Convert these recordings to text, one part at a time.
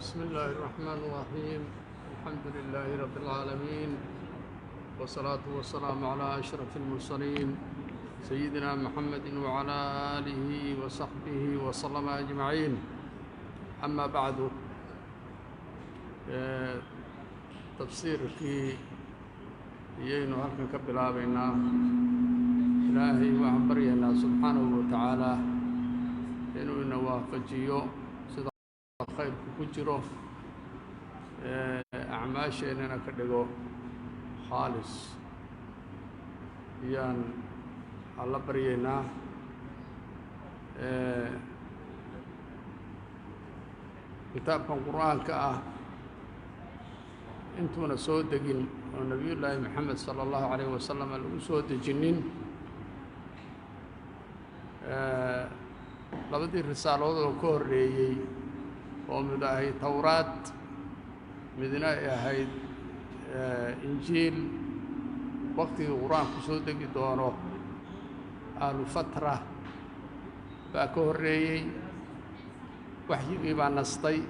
بسم الله الرحمن الرحيم الحمد لله رب العالمين والصلاة والسلام على أشرف المرسلين سيدنا محمد وعلى آله وصحبه وسلم أجمعين أما بعد تفسيركي يينو هلكن كبلابينا إلهي وعن برينا سبحانه وتعالى إنه نوافجيو خير كجرو أعماشنا كدغو خالص يان الله برينا كتاب القرآن كأه انتونا سودقين ونبي الله محمد صلى الله عليه وسلم الأسود الجنين لابد الرسالة وكوريي ومن هي توراة مدينة هي إنجيل وقت القرآن كسود دونه أهل فترة بكوري وحي بيبا نستي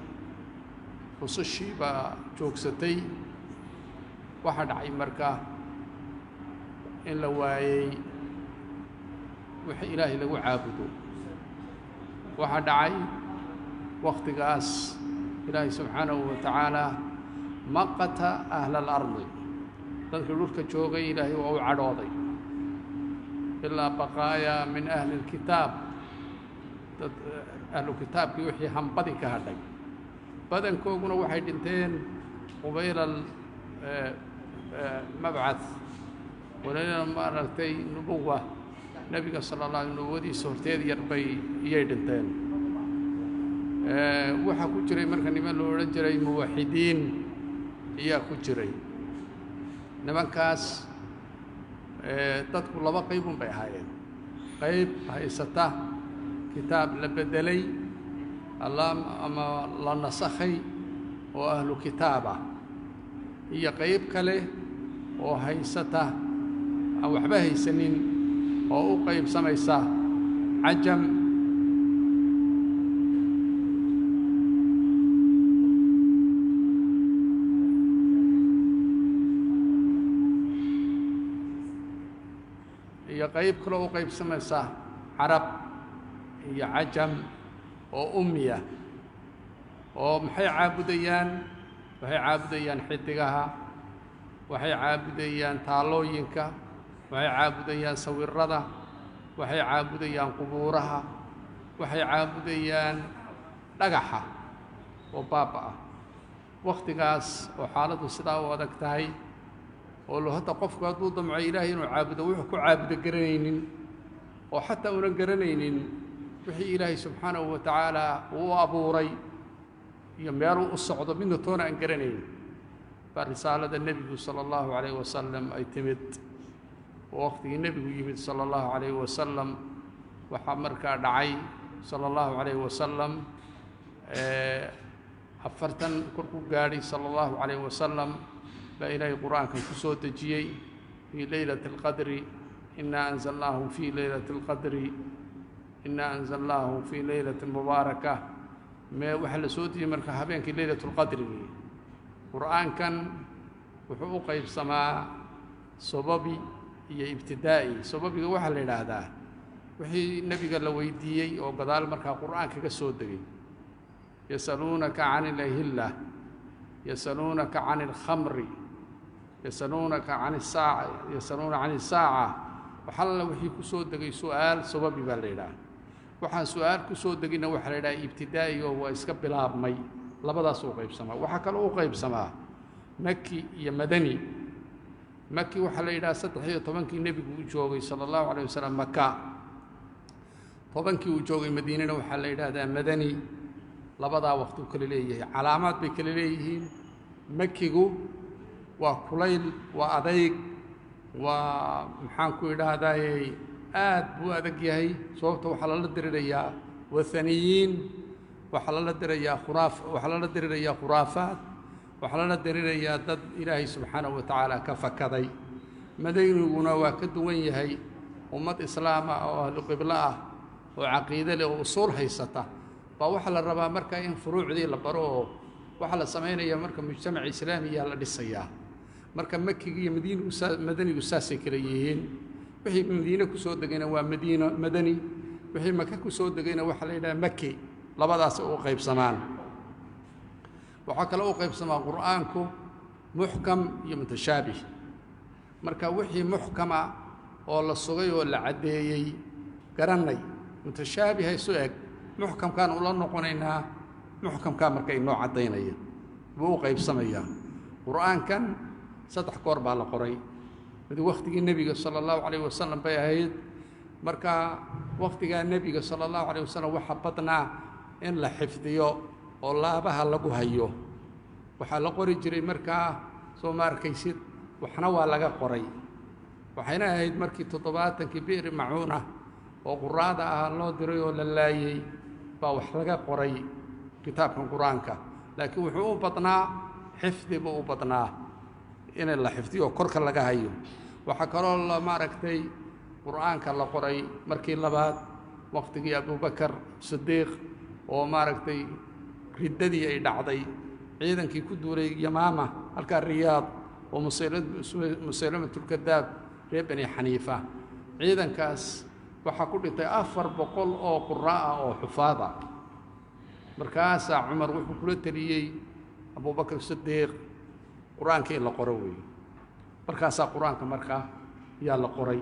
وصشي با جوكستي واحد عي مركا إن لواي وحي إلهي لو عابدو واحد عي وقتقاس إلهي سبحانه وتعالى مقت أهل الأرض تذكرون كجوغي إلهي وهو عروضي إلا بقايا من أهل الكتاب أهل الكتاب يوحي همبدي كهدي بدن كوغنا وحي دنتين قبيل المبعث ولنا مرتي نبوة نبي صلى الله عليه وسلم ودي سورتين يربي يدنتين waxaa ku jiray marka niman loo oran jiray muwaxidiin ayaa ku jiray nimankaas dadku laba qayb bay ahaayeen qayb haysata kitaab la bedelay Allah ama la nasakhay oo ahlu kitaaba iyo qayb kale oo haysata aan waxba haysanin oo u qayb samaysa ajam قيب كله قيب سمسة عرب هي عجم أو أمية ومحي عابديان وهي عابديان حدقها وهي عابديان تالوينكا وهي عابديان سوي الرضا وهي عابديان قبورها وهي عابديان لقحة وبابا وقت قاس وحالة الصلاة وذكتهي ولو هذا قف قادو ضمع إلهي إنه عابده ويحكو عابده قرنين وحتى أولا قرنين وحي إلهي سبحانه وتعالى هو أبو ري يميروا الصعود منه تونا أن قرنين فرسالة النبي صلى الله عليه وسلم أي تمد ووقت النبي يمد صلى الله عليه وسلم وحمر كادعي صلى الله عليه وسلم أفرتن كركو قاري صلى الله عليه وسلم إلهي القرآن كان كسوت جيي في ليلة القدر إنا أنزلناه في ليلة القدر إنا أنزلناه في ليلة مباركة ما وحل سوتي مركها بينك ليلة القدر القرآن كان وحقوق السماء سببي هي ابتدائي سببي وحل هذا وحي النبي قال له ويديي أو قدال مركها القرآن كسوت يسألونك عن الأهلة يسألونك عن الخمر يسألونك عن الساعة يسألون عن الساعة وحل وحي كسود دقي سؤال سببي بالليلة وحن سؤال كسود دقينا وحليلا ابتدائي وهو إسكب مي لبدا سوق قيب سما وحكى له قيب سما مكي يا مدني مكي وحليلا 13 النبي جوغي صلى الله عليه وسلم مكة tobankii uu joogay madiinana waxaa la yidhaahdaa madani labadaa waqti u kala leeyahay calaamaad bay kala leeyihiin makigu waa kulayl waa adayg waa maxaan ku idhaahdayey aad buu adag yahay sababta waxaa lala dirirayaa wathaniyiin waxaa lala dirirayaa khuraafaad waxaa lala dirirayaa dad ilaahay subxaanahu wa tacaala ka fakaday madaniguna waa ka duwan yahay ummad islaama oo ahlu qiblo ah oo caqiide leh oo usuul haysata baa waxaa la rabaa marka in furuucdii la baro oo waxaa la samaynayaa marka mujtamac islaamiya la dhisayaa marka makiga iyo madanigu saasay kala yihiin wixii madiine ku soo degayna waa madani wixii maka ku soo degayna waxaa la yidhaha maki labadaas u qaybsamaan waxaa kale u qaybsamaa qur'aanku muxkam iyo mutashaabih marka wixii muxkama oo la sugay oo la caddeeyey garannay mutashaabiha isu eg muxkamkaan ula noqonaynaa muxkamkaa marka inoo caddaynaya buu u qaybsamayaa qur'aankan 3 goor baa la qoray mid waqtigii nebiga sala allahu calayh wasalam bay ahayd marka waqtigaa nebiga sala allahu calayh wasalam waxaa badnaa in la xifdiyo oo laabaha lagu hayo waxaa la qori jiray markaa soo ma arkaysid waxna waa laga qoray waxayna ahayd markii 70kii bi'ri macuuna oo quraada ah loo diray oo la laayey baa wax laga qoray kitaabkan qur-aanka laakiin wuxuu u badnaa xifdi buu u badnaa in la xifdiyo korka laga hayo waxaa kaloo la maaragtay qur'aanka la qoray markii labaad waqtigii abubakar sidiiq oo maaragtay riddadii ay dhacday ciidankii ku duulay yamaama halkaa riyaad oo musaylamatulkadaab reer bani xaniifa ciidankaas waxaa ku dhintay 400 oo quraa'a oo xufaada markaasaa cumar wuxuu kula taliyey abubakar sidiiq qur-aanka in la qoro weeye markaasaa qur-aanka markaa yaa la qoray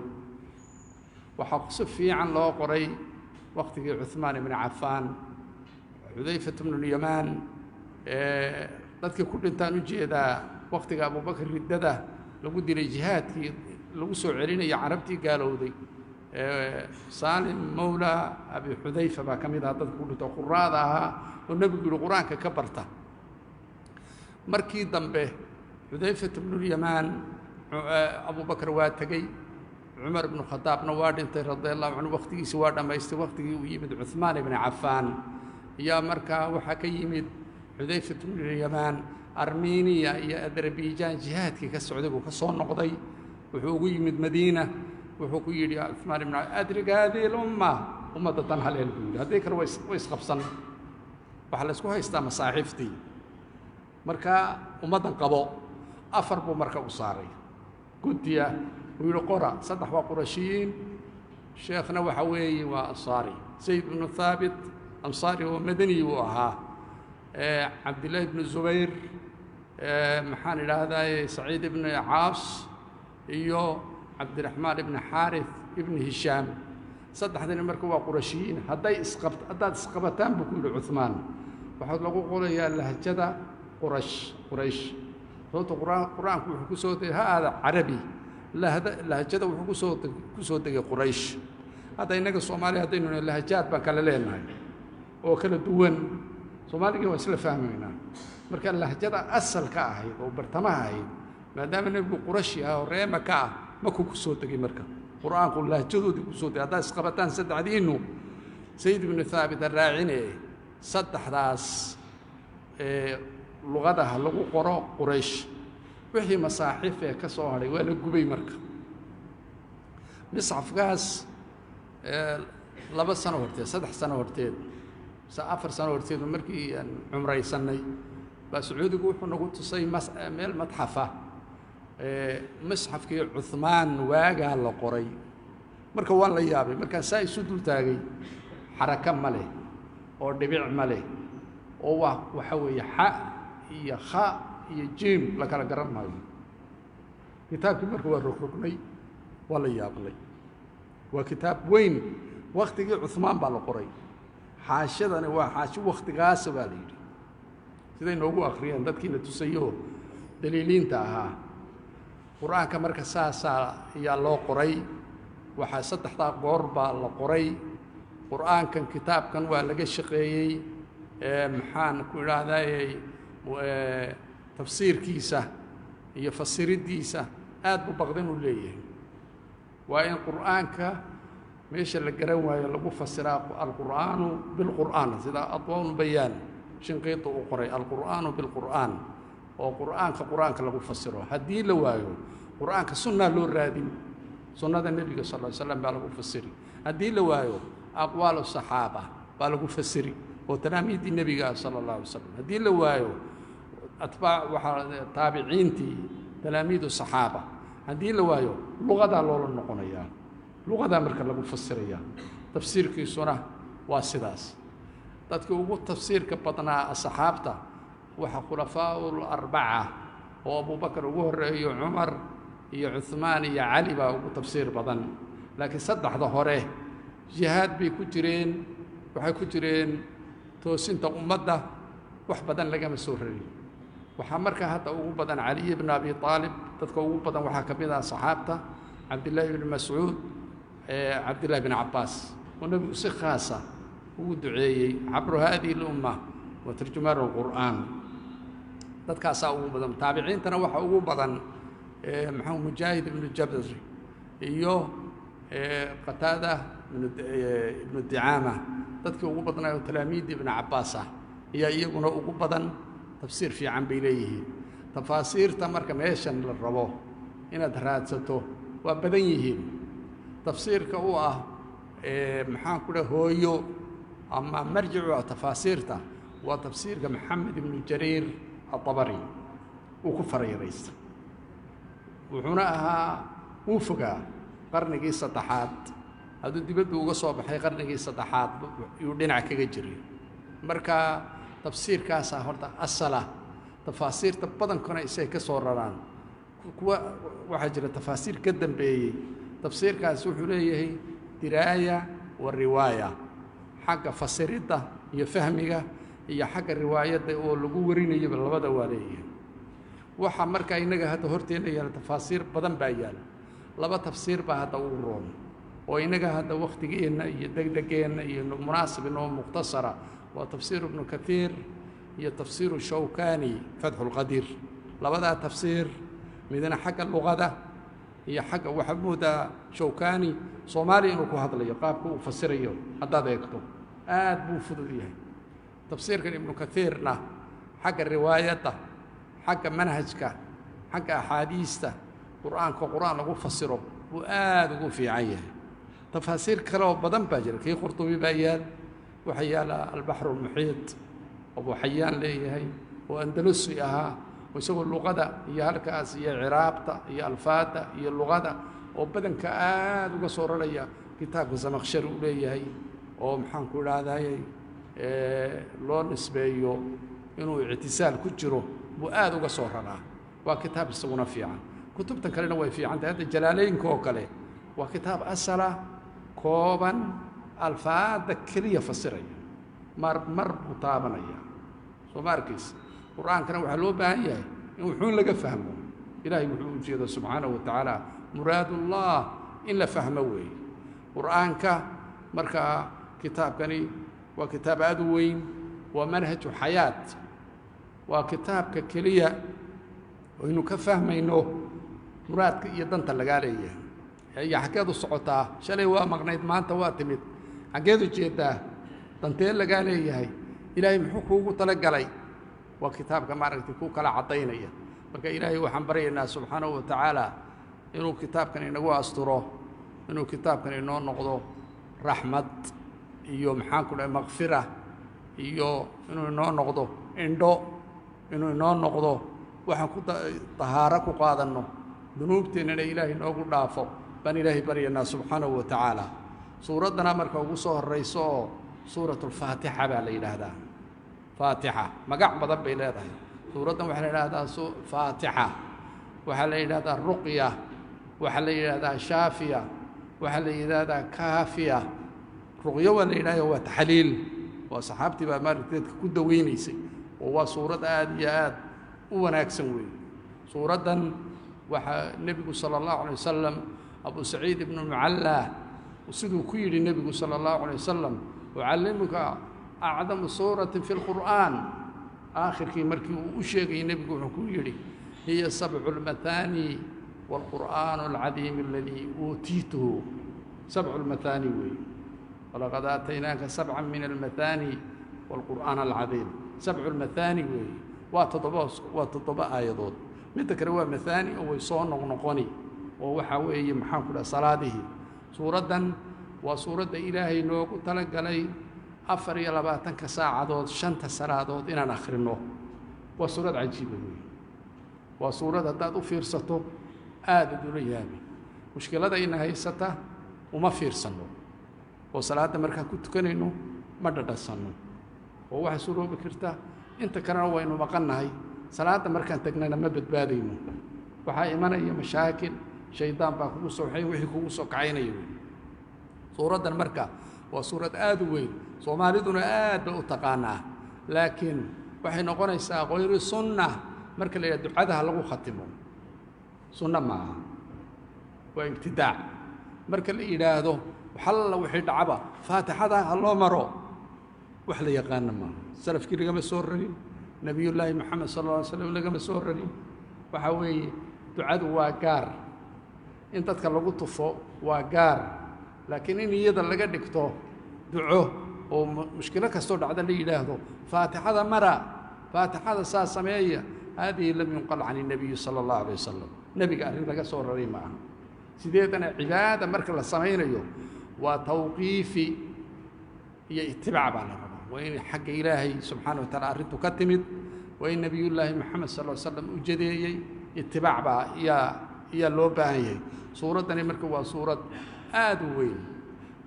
waxaa si fiican loo qoray waqtigii cuثmaan ibni cafaan xudayfat bnulyamaan dadkii ku dhintaan u jeedaa waqtiga abubakar riddada lagu dilay jihaadkii lagu soo celinaya carabtii gaalowday saalim mawla abi xudayfa baa ka mid aha dadka ku dhinto quraada ahaa oo nebigu yihi qur-aanka ka barta markii dambe xudayfat bnulyamaan abubakar waa tegey cumar ibnu khadaabna waa dhintay radia allahu canhu waqtigiisi waa dhammaystay waqtigii uu yimid cuثmaan ibni cafaan ayaa markaa waxaa ka yimid xudayfat bnulyamaan armeniya iyo adarabijaan jihaadkii ka socday buu ka soo noqday wuxuu ugu yimid madiina wuxuu ku yidhi cuثmaan ibn adrig hadihi اlumma ummadda tan haleel buu yidhi haddii kale way isqabsan waxaa la isku haystaa masaaxiiftii marka ummaddan qabo 4 buu marka u saaray guddiya wuu yidhi qora 3 waa qurashiyiin sheekhna waxa weeye waa ansaari zayd bnu haabit ansaari oo madani buu ahaa cabdillaahi bnu zubayr maxaan idhaahdaye saciid ibni caas iyo cabdiraxmaan ibni xaarif ibni hishaam 3dani marka waa qurashiyiin haddaad isqabataan buu ku yidhi cuثmaan waxaa lagu qorayaa lahjada quraysh sababta qur-aanku wuxuu ku soo degay ha aada carabi lahjada wuxuu ku soo degay quraysh hadda innaga soomaaliya haddaynu lahjaad baan kala leenahay oo kala duwan soomaaligii waa isla fahmaynaa marka lahjada asalka ahayd oo bartamaha ahayd maadaama nebigu qurashi ah oo reema ka ah makuu ku soo degay marka qur-aanku lahjadoodii ku soo degay haddaad isqabataan 3diinnu sayd ibnu haabit araacine 3daas luqadaha lagu qoro quraysh wixii masaaxiif ee ka soo hadhay waa la gubay marka misxafkaas 2 sano horteed 3 sano horteed 4 sano horteed markii aan cumraysannay baa sacuudigu wuxuu nagu tusay meel madxafa misxafkii cuثmaan waagaa la qoray marka waan la yaabay markaan saa isu dul taagay xaraka ma leh oo dhibic ma leh oo waxa weeye xa iyo kha iyo jiim la kala garan maayo kitaabkii marka waa rogrognay waa la yaabnay waa kitaab weyn waqtigii cuثmaan baa la qoray xaashadani waa xaashi waqtigaasa baa la yidhi siday noogu akhriyeen dadkiina tusayo daliiliinta ahaa qur-aanka marka saasaa ayaa loo qoray waxaa 3 goor baa la qoray قرآن كان كتاب كان ولا شقيي محان كل تفسير كيسة يفسر الديسة آد ببغضين وليه وإن قرآن مش اللي جروا يلقوا فسر القرآن بالقرآن إذا أطول بيان شنقيط أقرأ القرآن بالقرآن وقرآن كقرآن كلقوا فسره هدي لوايو قرآن كسنة لور رادي سنة النبي صلى الله عليه وسلم بالقوا فسري هدي لوايو أقوال الصحابة بالقوا فسري وتلاميذ النبي صلى الله عليه وسلم هدي لوايو أتباع تابعينتي تلاميذ الصحابة هدي لوايو لغة لولا النقنية لغة مركز لقوا فسرية تفسير كي سنة واسداس dadka ugu tafsiirka badnaa asxaabta waxa khulafaa arba'a oo Abu Bakr ugu horeeyo Umar iyo Uthman iyo Ali baa ugu tafsiir badan laakiin saddexda hore jihaad bay ku jireen waxay ku jireen toosinta ummadda wax badan laga soo raray waxa marka hadda ugu badan Ali ibn Abi Talib dadka ugu badan waxa kamid ah asxaabta Abdullah ibn Mas'ud Abdullah ibn Abbas ونبي خاصة ودعي عبر هذه الأمة وترجمان القرآن dadkaas ugu badan taabiciintana waxa ugu badan maxamed mujaahid ibn jabr iyo qatada ibn di'ama dadka ugu badnaa talaamiid ibn abbas iyo iyaguna ugu badan tafsiir fiican bay leeyihiin tafaasiirta marka meeshan la rabo inaad raadsato waa badan yihiin tafsiirka uu ah maxaan ku dhahay hooyo أما مرجع تفاسيرته وتفسير محمد بن جرير الطبري وكفر يريس وحناها وفقا قرن قصة تحاد هذا دبد وقصوا بحي قرن قصة تحاد يودينا كجري مركا تفسير كاسا هرتا الصلاة تفاسير تبدن كنا إسيه كسوران كوا وحجر تفاسير قدم بي تفسير كاسو حليه دراية والرواية حق فسرته يفهمها هي حق الروايات oo lagu warinayo labada waaleeyay waxa marka inaga hada horteenaya tafasiir badan baa yaal laba tafsiir baa hada u roon oo inaga hada waqtigeena iyo degdegeena iyo munaasib oo mukhtasara wa tafsiir ibn kathir iyo tafsiir shawkani fath al-qadir labada tafsiir midna xaq luqada iyo xaq waxmuda shawkani Soomaali inuu ku hadlayo qaabku uu fasirayo hada eegto aad buu fududiyahay tafsiirka ibn kathirna xagga riwaayada xagga manhajka xagga ahadiista quraan lagu fasiro buu aad ugu fiican yahay tafasiir kale oo badan baa jira kii qurtubi bayaan waxa yaala al-bahr al-muhit abu hayyan leeyahay oo andalusi aha isagoo luqada iyo halkaas iyo ciraabta iyo alfaada iyo luqada oo badanka aad uga soo raraya kitaabka Zamakhshari uu leeyahay oo maxaan ku raadayay loo nisbeeyo inuu ictisaal ku jiro buu aad uga soo raraa waa kitaab isaguna fiican kutubtan kalena way fiican tahay jalaaleynka oo kale waa kitaab asala kooban alfaada kaliya fasiraya mar mutaabanaya soo markiis quraankana waxa loo baahan yahay in wuxuu laga fahmo ilaahay wuxuu u jeedo subhanahu wa ta'ala muraadullah in la fahmo way quraanka marka كتابكني وكتاب أدوين ومنهج حياة وكتاب ككلية وإنه كفهم إنه مراد يدن تلقاليه هي حكاية الصعوطة شلي ومغنيت ما أنت واتمت حكاية جيدة تنتين لقاليه هي إلهي محوكو تلقالي وكتاب كما رأيتكو كلا عطينيه فكا إلهي وحنبرينا سبحانه وتعالى إنه كتاب كان إنه أسطره إنه كتاب كان إنه نقضه رحمة iyo maxaan ku dhahay maghfira iyo inuu noo noqdo indho inuu noo noqdo waxaan ku tahaara ku qaadano dunuubteena ilaahay noogu dhaafo ban ilaahay bariyana subhanahu wa ta'ala suuradana marka ugu soo horeyso suuratul faatiha baa la yiraahdaa faatiha magac badan bay leedahay suuradan waxa la yiraahdaa faatiha waxa la yiraahdaa ruqya waxa la yiraahdaa shaafiya waxa la yiraahdaa kaafiya رقية ولا إله هو تحليل وصحابتي بقى مرتين كده وينيسي وهو صورة آديات وناكسوي صورة النبي صلى الله عليه وسلم أبو سعيد بن المعلى وسيدو كيري النبي صلى الله عليه وسلم وعلمك أعظم سورة في القرآن آخر كي مركي وشيغي النبي كيري هي 7 المثاني والقرآن العظيم الذي أوتيته 7 المثاني وي ولقد آتيناك 7 من المثاني والقرآن العظيم 7 المثاني وي وتطبع آيضات متى كروا مثاني أو يصون نقني وحوي محاكل صلاته سورة وسورة إلهي نوك تلقى لي أفر يلباتن كساعدود شنت سرادود إن نخرنه وسورة عجيبة وسورة داد فيرسته آد دوليامي مشكلة إنها يسته وما فيرسنه وصلاة مركا كنت كنينه ما ددسنه وواحد سورة بكرته أنت كنا وينو مقنعي صلاة مركا تجننا ما بتبادينه وحا إيمانا هي مشاكل شيطان باكو صوحي وحي كو سوق عيني سورة المركا وسورة آد وين صوماليدنا آد بأتقانا لكن waxay noqonaysaa غير السنة marka la ducada lagu khatimo sunna ma waa ibtidaa marka la yiraahdo xalla wixii dhacaba faatixada loo maro wax la yaqaan ma salafkii laga soo rarin nabiyullaahi maxamed sallallahu alayhi wasallam laga soo rarin waxa weeye ducadu waa gaar in dadka lagu tufo waa gaar laakiin in iyada laga dhigto duco oo mushkilo kasto dhacda la yiraahdo faatixada mara faatixada saa sameeya هذه لم ينقل عن النبي صلى الله عليه وسلم نبي قال لك صور ريما سيدنا عباده مركز السمين يوم وتوقيفي هي اتباع بعض وين حق إلهي سبحانه وتعالى أردت كتمد وين نبي الله محمد صلى الله عليه وسلم أجدي اتباع بعض يا لوباني سورة مركز وسورة آدوين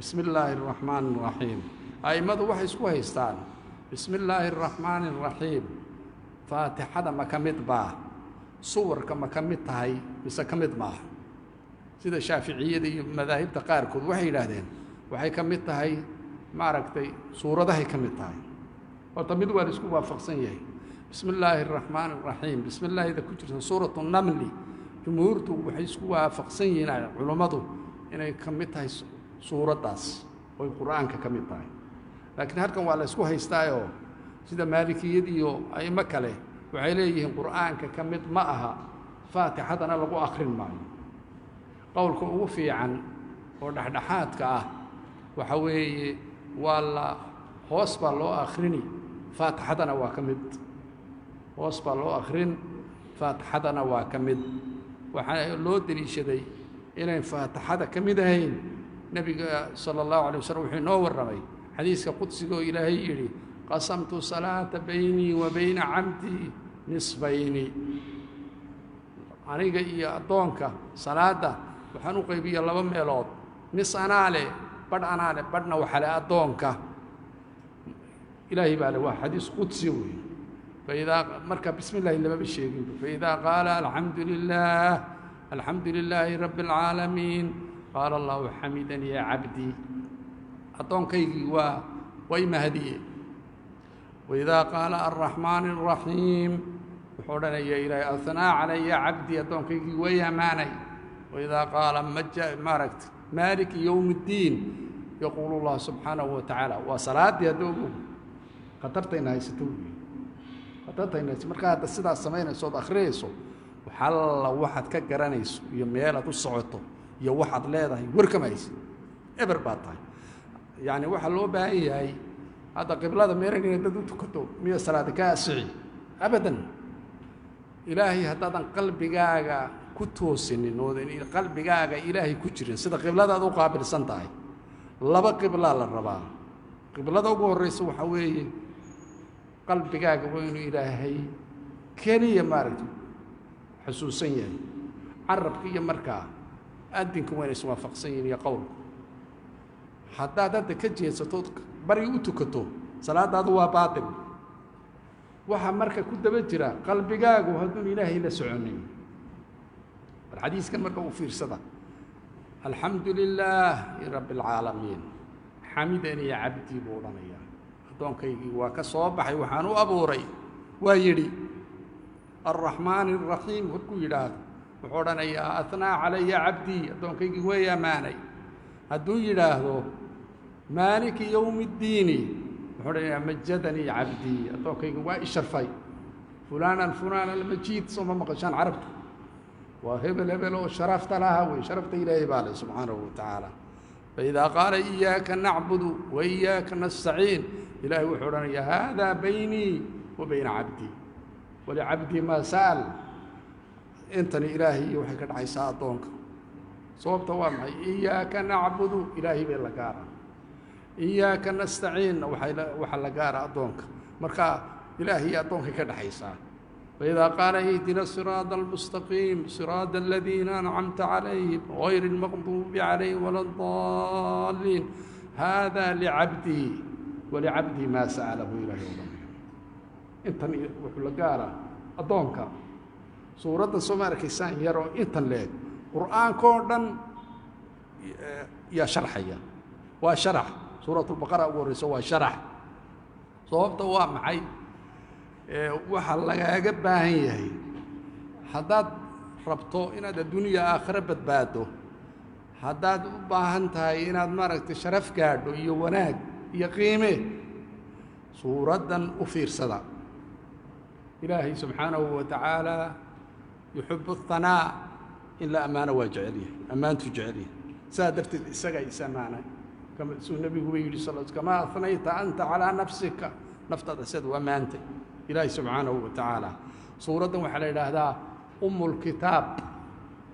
بسم الله الرحمن الرحيم أي ماذا وحي سكوه يستان بسم الله الرحمن الرحيم فاتحة ما كمد با صور كما كمد تهي بس كمد ما سيدا الشافعية دي مذاهب تقاركض وحي لهذين وحي كمد تهي معركتي صورة ده كمد تهي وطمد وارسكو وافقسن بسم الله الرحمن الرحيم بسم الله إذا كنت سورة النمل جمهورته وحي سكو وافقسن علماته إنه كمد تهي صورة داس والقرآن كمد تهي لكن هركم وعلى سكو هيستايو sida maalikiyadiyo ay makale waxay leeyihiin quraanka kamid ma aha faatixadana lagu akhrin maayo qowlka ugu fiican oo dhaxdhaxaadka ah waxa weeye wala hoos baa loo akhrini faatixadana waa kamid hoos baa loo akhrin faatixadana waa kamid waxa loo daliishaday inay faatixada kamid ahayn nabiga sallallahu alayhi wasallam wuxuu noo waramay xadiiska qudsiga oo ilaahay yiri قسمت صلاة بيني وبين عبدي نصفين أنا جاي أدونك صلاة وحنو قيبي الله بميلاد نص أنا عليه بدنا وحلا أدونك إلهي بالله حديث قدسي فإذا مركب بسم الله إلا ما بالشيء فإذا قال الحمد لله رب العالمين قال الله حمدني يا عبدي أدونك ويما هديه وإذا قال الرحمن الرحيم وحورنا يا إلهي أثنى علي عبدي أدونك ويا ماني وإذا قال ماركت مالك يوم الدين يقول الله سبحانه وتعالى وصلاة يدوب قطرتين هاي ستوبي قطرتين هاي مركات السيدة السمين صوت أخريسو وحل واحد كجرانيس يميالة الصعوطة يا واحد لا وركميس إبر باطل يعني واحد لو باهي هاي هذا قبلة ميرين يددو تكتو مية صلاة كاسعي أبدا إلهي هذا قلبي جاga كتوسين إنه قلبي جاga إلهي كجرين سيدا قبلة هذا قابل سنتاي لبا قبلة للربا قبلة هذا هو الرئيس وحوي قلبي جاga وين إلهي كني مارد حسوسيا عرب كي مركا أدينكم وين اسمه فقسين يا قول حتى هذا كجي ستوت bari u tukato salaadaadu waa baatil waxa marka ku daba jira qalbigaagu haduu ilaahay la soconin xadiiskan marka uu fiirsada alxamdulillahi rabbil alamin hamidani ya abdi boodanaya adoonkaygi waa ka soo baxay waxaan u abuuray waa yiri arrahmaan arrahiim wuxuu yiraahdo wuxuu oranayaa athnaa alayya abdi adoonkaygi way amaanay hadduu yidhaahdo maaliki yowmi ddiini wuxuu odhanayaa majadanii cabdii addoonkayga waa i sharfay fulaanan fulaan almajiid sooma maqashaan carabtu waa hebel hebel oo sharafta lahaa wey sharafta ilaahay baa leh subxaanahu watacaala faidaa qaala iyaaka nacbudu wa iyaaka nastaciin ilaahay wuxuu odhanayaa haadaa baynii wa bayna cabdii walicabdii maa sa'al intani ilaahay iyo waxay ka dhacaysaa addoonka sababta waa maxay iyaaka nacbudu ilaahay bay la gaara iyaaka nastaciinna waxa la gaara addoonka marka ilaahay iyo addoonkay ka dhexaysaa فإذا قال اهدنا الصراط المستقيم صراط الذين أنعمت عليهم غير المغضوب عليهم ولا الضالين هذا لعبدي ولعبدي ما سأله إلى يوم intan wuxuu la gaara addoonka suuradda Soomaalikiisaan yaro intan leeg qur'aanka oo dhan yaa sharxaya waa sharax suuratul baqara ugu horeyso waa sharax sababta waa maxay waxa lagaaga baahan yahay haddaad rabto inaad adduunya aakhira badbaado haddaad u baahan tahay inaad maaragtay sharaf gaadho iyo wanaag iyo qiime suuraddan u fiirsada ilaahay subxaanahu wa tacaala yuxibu athanaa in la ammaano waa jecel yahay ammaantuu jecel yahay saa darteed isagaa is ammaanay suu nebiguba yidhi kamaa athnayta anta calaa nafsika naftaada sidaad u ammaantay ilaahay subxaanahu wa tacaala suuraddan waxaa la yidhaahdaa ummulkitaab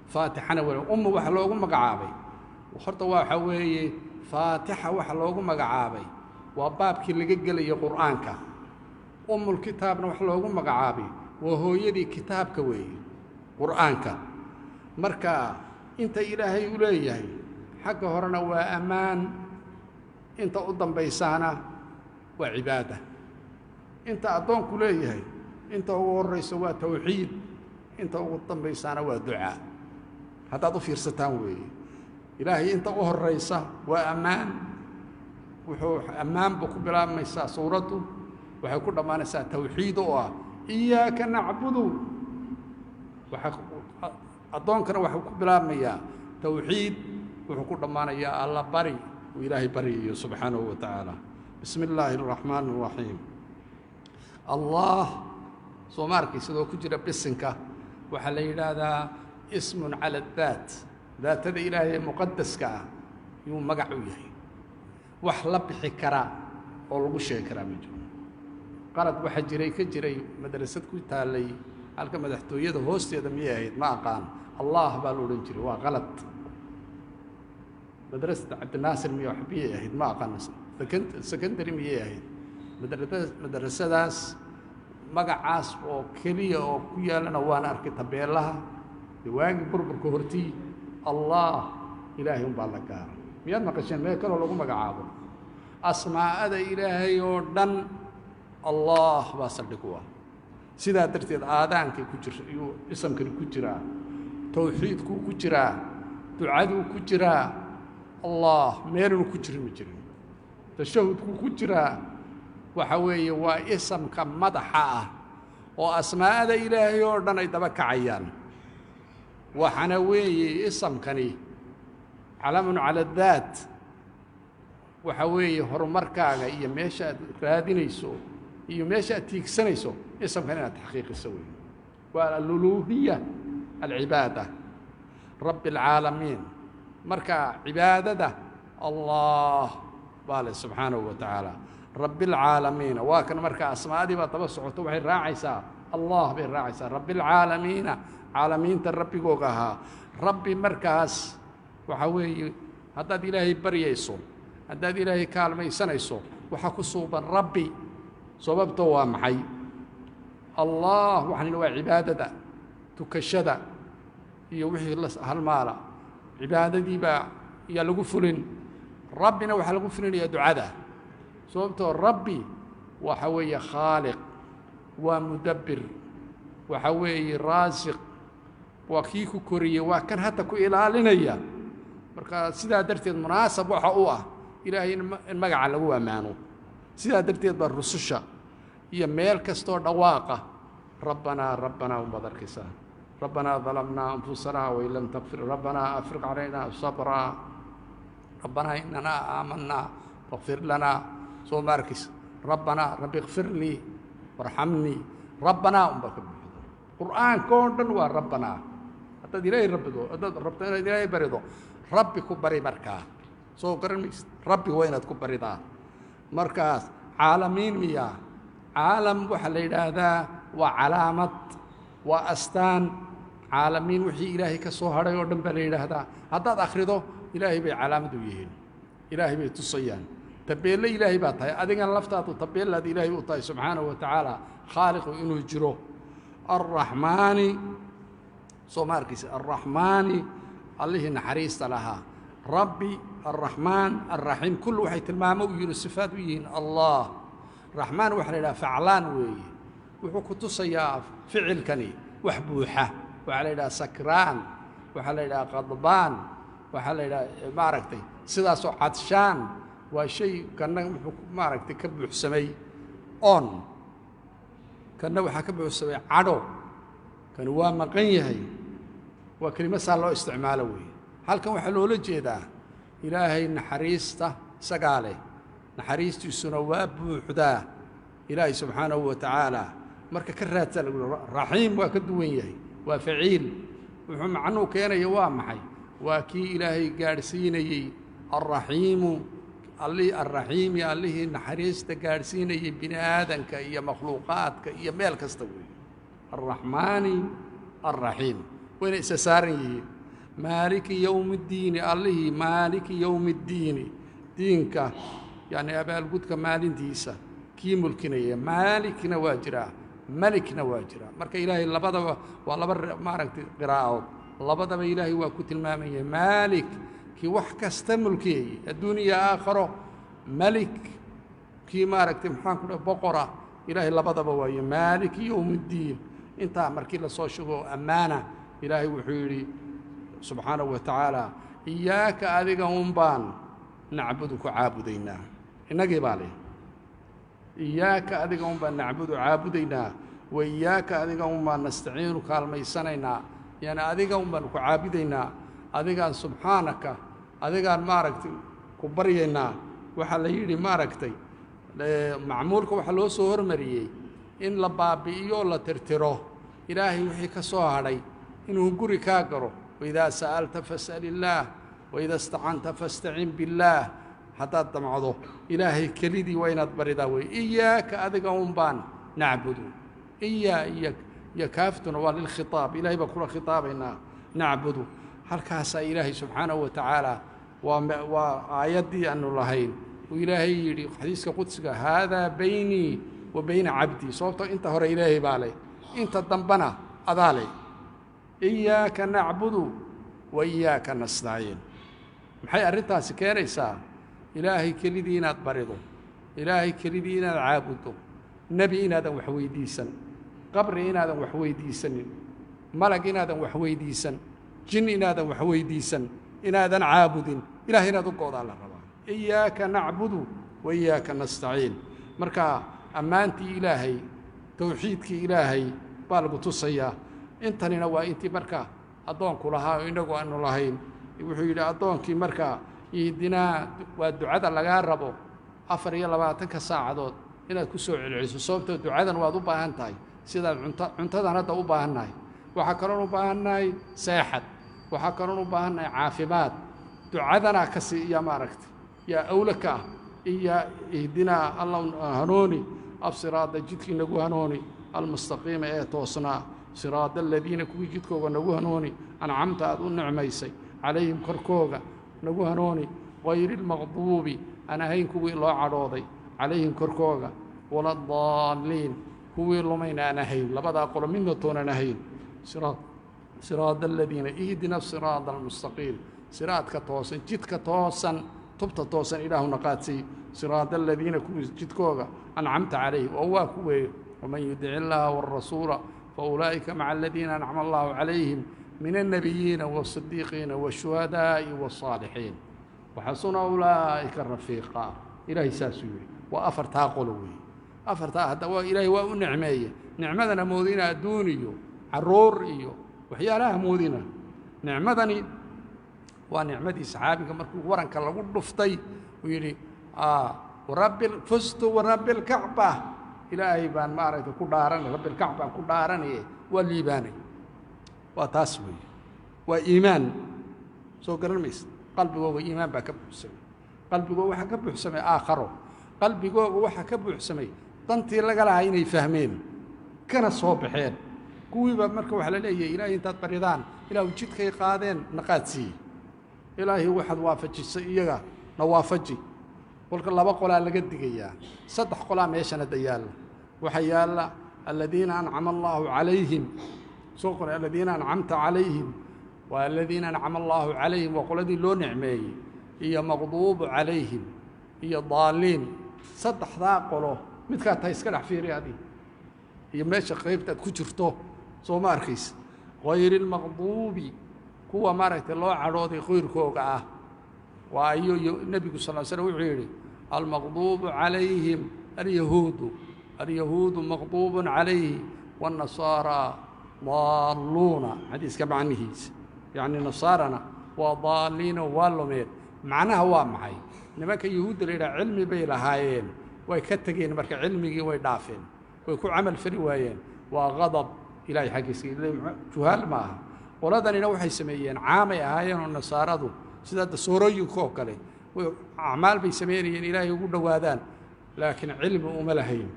faatixana weli ummu waxa loogu magacaabay horta waxa weeye faatixa waxa loogu magacaabay waa baabkii laga gelayo qur'aanka ummulkitaabna waxa loogu magacaabay waa hooyadii kitaabka weeye qur'aanka marka inta ilaahay u leeyahay xagga horena waa ammaan inta u dambaysaana waa cibaada inta addoonku leeyahay inta ugu horrayso waa tawxiid inta ugu dambaysaana waa ducaa haddaad u fiirsataan weeye ilaahay inta u horraysa waa ammaan wuxuu ammaan buu ku bilaabmaysaa suuraddu waxay ku dhammaanaysaa tawxiid oo ah iyaaka nacbudu addoonkana waxuu ku bilaabmayaa tawxiid wuxuu ku dhammaanayaa alla bari uu ilaahay baryayo subxaanahu wa tacaala bismi illaahi araxmaani araxiim allah soomaarkii sidoo ku jira bisinka waxaa la yidhaahdaa ismun cala daat daatada ilaahay ee muqadaska ah yuu magac u yahay wax la bixi karaa oo lagu sheegi karaa ma jiro qalad waxaa ka jiray madrasad ku taallay halka madaxtooyada hoosteeda miyay ahayd ma aqaan allah baa la odhan jiray waa qalad madrasada cabdinaasir miyay ahayd ma aqaan secondary miyay ahayd madrasadaas magacaas oo keliya oo ku yaalana waan arkay tabeelaha waagii burburka hortii allah ilaahay unbaa la gaara miyaad maqasheen meel kaloo lagu magacaabo asmaa'ada ilaahay oo dhan allah baa saldhig u ah sidaa darteed aadaankay ku jirta iyuu isamkani ku jiraa tawxiidkuu ku jiraa ducaduu ku jiraa allah meelunu ku jirin ma jirin tashahudkuu ku jiraa waxa weeye waa isamka madaxa ah oo asmaa'ada ilaahay oo dhan ay daba kacayaan waxana weeye isamkani calamun cala daat waxa weeye horumarkaaga iyo meesha aad raadinayso iyo meesha aad tiigsanayso isamkan inaad taxqiiqiso weeye waa aluluuhiya alcibaada rabbi alcaalamiin marka cibaadada allah baa leh subxaanahu wa tacaala rabbi alcaalamiina waa kan marka asmaadii baa daba socoto waxay raacaysaa allah bay raacaysaa rabbi alcaalamiina caalamiinta rabbigooga ahaa rabbi markaas waxa weeye haddaad ilaahay baryayso haddaad ilaahay kaalmaysanayso waxaa ku suuban rabbi sababto waa maxay allah waxaan waa cibaadada tukashada iyo wixii la halmaala cibaadadiibaa yaa lagu fulin rabbina waxaa lagu fulinayaa ducada sababtoo rabbi waxa weeye khaaliq waa mudabbir waxa weeye raasiq waa kii ku koriyey waa kan hadda ku ilaalinaya marka sidaa darteed munaasab waxa u ah ilaahay in magaca lagu ammaano sidaa darteed baa rususha iyo meel kastoo dhawaaqa rabbanaa rabbanaa umbaad arkaysaa rabbanaa dalamnaa anfusanaa wain lam takfir rabbanaa afriq calaynaa sabraa ربنا إننا آمنا فاغفر لنا سو ماركس ربنا رب اغفر لي وارحمني ربنا أمك قرآن كون وربنا هذا دلائي ربنا هذا ربنا دلائي بريدو ربي كبري بركة سو كرميس ربي وين تكبري دا مركز عالمين مياه عالم وحليل هذا وعلامة وأستان عالمين وحي إلهي كسوهر يودن بليل هذا آخره إلهي بعلامة ويهين إلهي بتصيان تبين لي إلهي باتاي أدين لفتاتو تبين الذي إلهي باتاي سبحانه وتعالى خالق إنه يجرو الرحمن سو ماركس الرحمن الله نحريست لها ربي الرحمن الرحيم كل واحد المامو ويين الصفات ويين الله الرحمن وحنا فعلان وحكو تصيا فعل كني وحبوحة وعلى سكران وحلا غضبان وحلا معركتي سداس عطشان وشيء كان معركتي كبوح سمي أون كان وحا كبوح سمي عدو كان هو مقنيه وكلمة صار له استعماله هل كان وحلو لجيدا إلهي نحريسته سقاله نحريستي سنواب بوحدا إلهي سبحانه وتعالى مركا كرات رحيم وكدوين وفعيل وحم عنه كان يوامحي وكي إلهي قارسيني الرحيم اللي الرحيم يا اللي نحريست قارسيني بني آدم كأي مخلوقات كأي مالك استوي الرحمن الرحيم وين إسساري مالك يوم الدين اللي مالك يوم الدين دينك يعني أبا القدك مالين ديسة كي ملكنا مالكنا واجرا ملكنا واجرا مركا إلهي لبدا والله ما رأيت قراءة لبدا إلهي وكتل المامية مالك كي وحكا استملكي الدنيا آخره ملك كي ما رأيت محاكم بقرة إلهي لبدا بواي مالك يوم الدين انت مركي لصوشكو أمانة إلهي وحيري سبحانه وتعالى إياك أذيك أمبان نعبدك عابدينا إنك بالي إياك أذيك أمبان نعبد عابدينا وإياك أذيك أمبان نستعينك الميسانينا يعني أذيك أمبان عابدينا أذيك سبحانك أذيك ماركت كبرينا وحليلي ماركتي معمولك وحلو سهر مريي إن لبابيو لا ترترو إلهي وحي كسوهري إنه قري كاقرو وإذا سألت فاسأل الله وإذا استعنت فاستعن بالله حتى تمعضو إلهي كليدي وين أتبرداوي إياك أذيك أمبان نعبد إياك يكافتنا وللخطاب إلهي بكل خطابنا نعبد هل كاسا إلهي سبحانه وتعالى وآياتي أن اللهين وإلهي حديث قدسك هذا بيني وبين عبدي صوبت أنت هر إلهي بالي أنت الدنبنا أذالي إياك نعبد وإياك نستعين محي أرنتها سكيريسا إلهي كليدينا تبردو إلهي كليدينا عابدو نبينا ذا وحوي ديسن قبرنا ذا وحوي ديسن ملكنا ذا وحوي ديسن جننا ذا وحوي ديسن إنا ذا عابد إلهنا ذا قوض على الربا إياك نعبد وإياك نستعين مركا أمانتي إلهي توحيدك إلهي بالغ تصيا أنتني نوا أنت مركا أدونك لها إنك أنه لهين وحي إلى أدونك مركا يدنا والدعاء لغا ربو أفر يلا باتنك ساعة دوت إنا كسوع العيسو صوبته دعاء وادو باهنتاي سيدا عنتدان هذا باهناي وحكرون باهناي ساحد وحكرون باهناي عافمات دعاءنا كسي يا ماركت يا أولك إيا إهدنا الله هنوني أبصراط جدك نقو هنوني المستقيم إيه توصنا صراط الذين كوي جدكوغا نقو هنوني أنعمت أدو نعميسي عليهم كركوغا نقو هنوني غير المغضوب أنا هين كوي الله عروضي عليهم كركوغا ولا الضالين كوي لمين أنا هين لبدا أقول منه تون أنا هين صراط الذين إهدنا الصراط المستقيم صراط كتوسن جد كتوسن تبت توسن إله نقاتي صراط الذين كوي جدكوغا أنعمت عليه وهو كوي ومن يدع الله والرسول فأولئك مع الذين أنعم الله عليهم من النبيين والصديقين والشهداء والصالحين وحسن أولئك الرفيقا إلهي ساسوي وأفرتها قلوي أفرتها هذا إلهي ونعمية نعمتنا مودينا دونيو عرور إيو وحيالها مودينا نعمتني ونعمتي صحابي مركو ورن كلا قول دفتي ويلي فزت ورب الكعبة إلهي بان ما رأيت كدارن رب الكعبة كدارن والليباني وتسوي وإيمان سو قرميس قلبي هو إيمان بكبح قلبي هو حكبح سمي آخره قلبي هو حكبح سمي طنتي لقى إني فهمين كان صوبحين كوي بمركب وحلا ليه إلهي أنت بريدان إلهي وجدك قادين نقاتسي إلهي واحد وافجي سيئة نوافجي قلت الله بقول على قدك إياه صدح قلام إيش أنا ديال وحيال الذين أنعم الله عليهم سوق الذين أنعمت عليهم والذين أنعم الله عليهم وقل ذي لو نعمي هي مغضوب عليهم هي ضالين صدح ذا قلو متكات هيسكرح في رياضي هي ماشي قريبتك كجرته سو ماركيس غير المغضوب كوا ماركت الله عروضي غير كوكا وأيو النبي صلى الله عليه وسلم وعيري المغضوب عليهم اليهود مغضوب عليه والنصارى ضالون حديث كبعنه يعني نصارنا وضالين واللمين معناها هو معي نماك يهود اللي علمي بيلا هايين ويكتقين مرك علمي ويدافين ويكون عمل في روايين وغضب إلهي حقيسي جهال معها ولادني نوحي سميين عامي هايين والنصارى دو سيدات سوريو كوكالي وأعمال بيسميين إلهي يقول دوادان لكن علم وملهين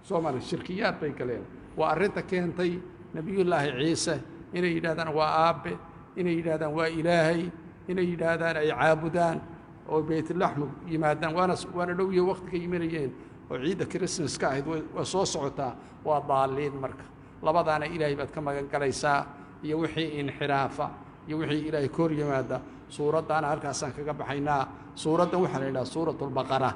سوما الشركيات بيكالين وأرنت كينتي نبي الله عيسى إن يدادان وآب إن يدادان وإلهي إن يدادان أي عابدان وبيت اللحم يمادان وأنا لو وقت كيمريين وعيد كريسمس كاهد وصوصعتا وضالين مركا لبضانا إلهي بات كما قليسا يوحي انحرافا يوحي إلهي كوريا مادا سورة أنا هالكاسان كقبحينا سورة وحنا إلى سورة البقرة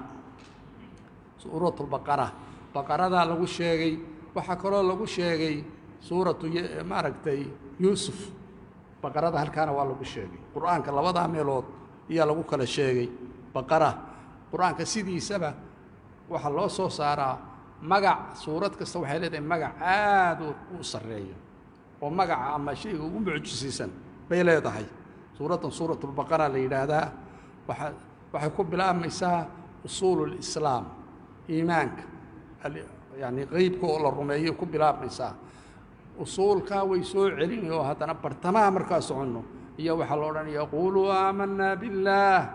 بقرة ذا لغو الشيغي وحكرا لغو الشيغي سورة ماركتي يوسف بقرة ذا هالكانا والغو الشيغي قرآن كلا وضع ميلوت يا لغو كلا الشيغي بقرة قرآن كسيدي سبا وحا الله سو سارا مقع سورة كستا وحي لدي مقع عاد وصرية ومقع أما شيء ومعجسيسا بيلا يضحي سورة البقرة ليلة وحيكون بلا ميسا أصول الإسلام إيمانك يعني غيبك ولا الرمية يكون بلا ميسا أصول كاوي سوء عليني وهذا نبر تمام مركز عنه هي وحلوران يقولوا آمنا بالله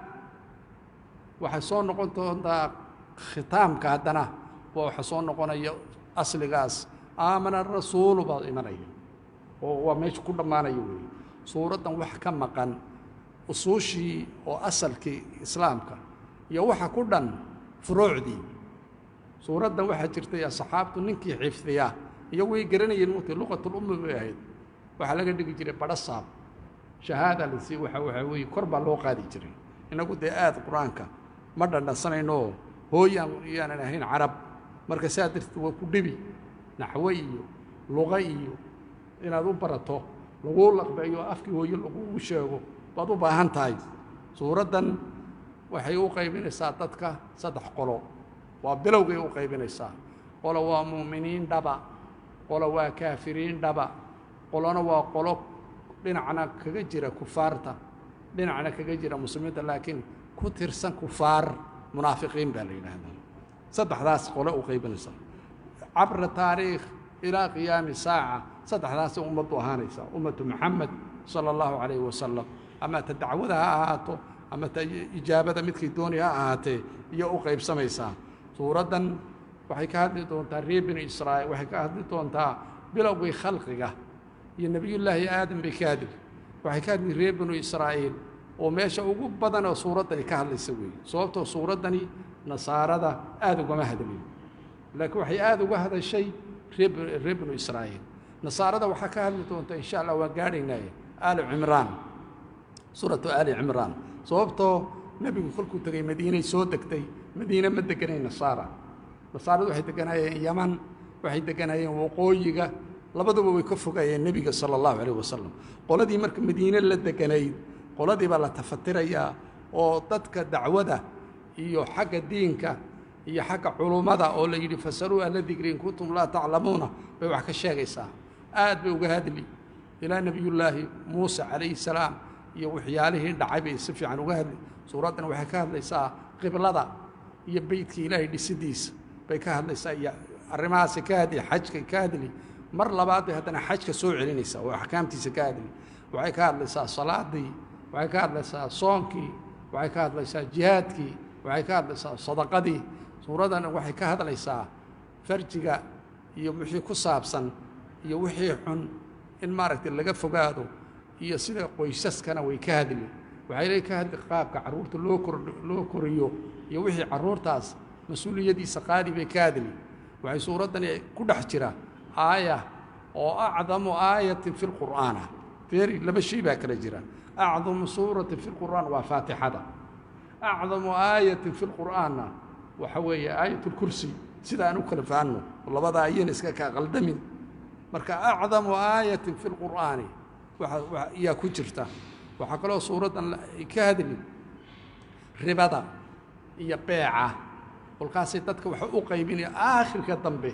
وحصون نقول توندا ختام كهدنا وحصون نقول أصل غاز آمن الرسول بعض إيمانيه وماش كل ما نيوي سورة وحكم مكان أصوشي وأصل كإسلامك يوحى كلن فروع دي سورة وحى جرتي يا صحابته ننكي حفظيا يوي قرني ينموت لغة الأم بواحد وحلقة دي جري برصاب شهادة لسي وحوي كربا لغة دي جري أنا قلت آيات قرآنك مرة نصنع نو هو يعني هنا عرب مركزات درت وكدبي نحوي لغي إن هذا برته لقول لك بأيو أفكي ويلقوا وشيء بعضو باهنتاي سورة waxay u qaybinaysaa dadka saddex qolo waa bilowgay u qaybinaysaa qolo waa muuminiin dhaba qolo waa kaafiriin dhaba qolona waa qolo dhinacna kaga jira kufaarta dhinacna kaga jira muslimiinta laakiin ku tirsan kufaar munaafiqiin baa la yidhaahdaa saddexdaas qolo u qaybinaysaa cabra taariikh ilaa qiyaami saaca saddexdaas ummadu ahaanaysaa ummatu maxamed sala allahu calayhi wasalam ama tadacwada ha ahaato أما إجابة مثل دونها آته يأقيب سميسا سورة وحكاهد دونتا ريب بن إسرائيل وحكاهد دونتا بلوغي خلقك النبي الله آدم بكادر وحكاهد ريب بن إسرائيل وماشا أقوب بدنا سورة كهل يسوي صوته سورة نصارى آدم ومهدمين لكن وحي آدم وهذا الشيء ريب بن إسرائيل نصارى وحكاهد دونتا إن شاء الله وقارنا آل عمران سورة آل عمران sababtoo nabigu kolkuu tagay madiinay soo degtay madiina ma deganay nasaaradu waxay deganayeen yaman waxay deganayeen waqooyiga labaduba way ka fogayeen nabiga sallallahu alayhi wasallam qoladii marka madiina la deganayd qoladii baa la tafatirayaa oo dadka dacwada iyo xagga diinka iyo xagga culumada oo la yidhi fasalu ahla dhikri in kuntum laa taclamuuna bay wax ka sheegaysaa aad bay uga hadli ilaa nabiyullaahi muuse calayhi salaam iyo waxyaalihii dhacay bay si fiican uga hadli suuraddan waxay ka hadlaysaa qiblada iyo beydka ilaahay dhisidiisa bay ka hadlaysaa iyo arrimahaasi ka hadli xajka ka hadli mar labaad bay haddana xajka soo celinaysaa oo axkaamtiisa ka hadli waxay ka hadlaysaa salaadii waxay ka hadlaysaa soonkii waxay ka hadlaysaa jihaadkii waxay ka hadlaysaa sadaqadii suuraddan waxay ka hadlaysaa farjiga iyo wixii ku saabsan iyo wixii xun in maaragtay laga fogaado iyo sida qoysaskana way ka hadli waxay ka hadli qaabka carruurta loo koriyo iyo wixii carruurtaas mas-uuliyadiisa qaadi bay ka hadli waxay suuraddani ku dhex jira aaya oo acdamu aayatin fi lqur'aan feeri laba shay baa kala jira acdamu suuratin fi lqur'aan waa faatixada acdamu aayatin fi lqur'aanna waxa weeye aayat lkursi sida aan u kala fahanno labada ayana iska kaa qaldamin marka acdamu aayatin fi lqur'aani ayaa ku jirta waxaa kaloo suuraddan ka hadli ribada iyo beeca kolkaasay dadka waxay u qaybinaya aakhirka dambe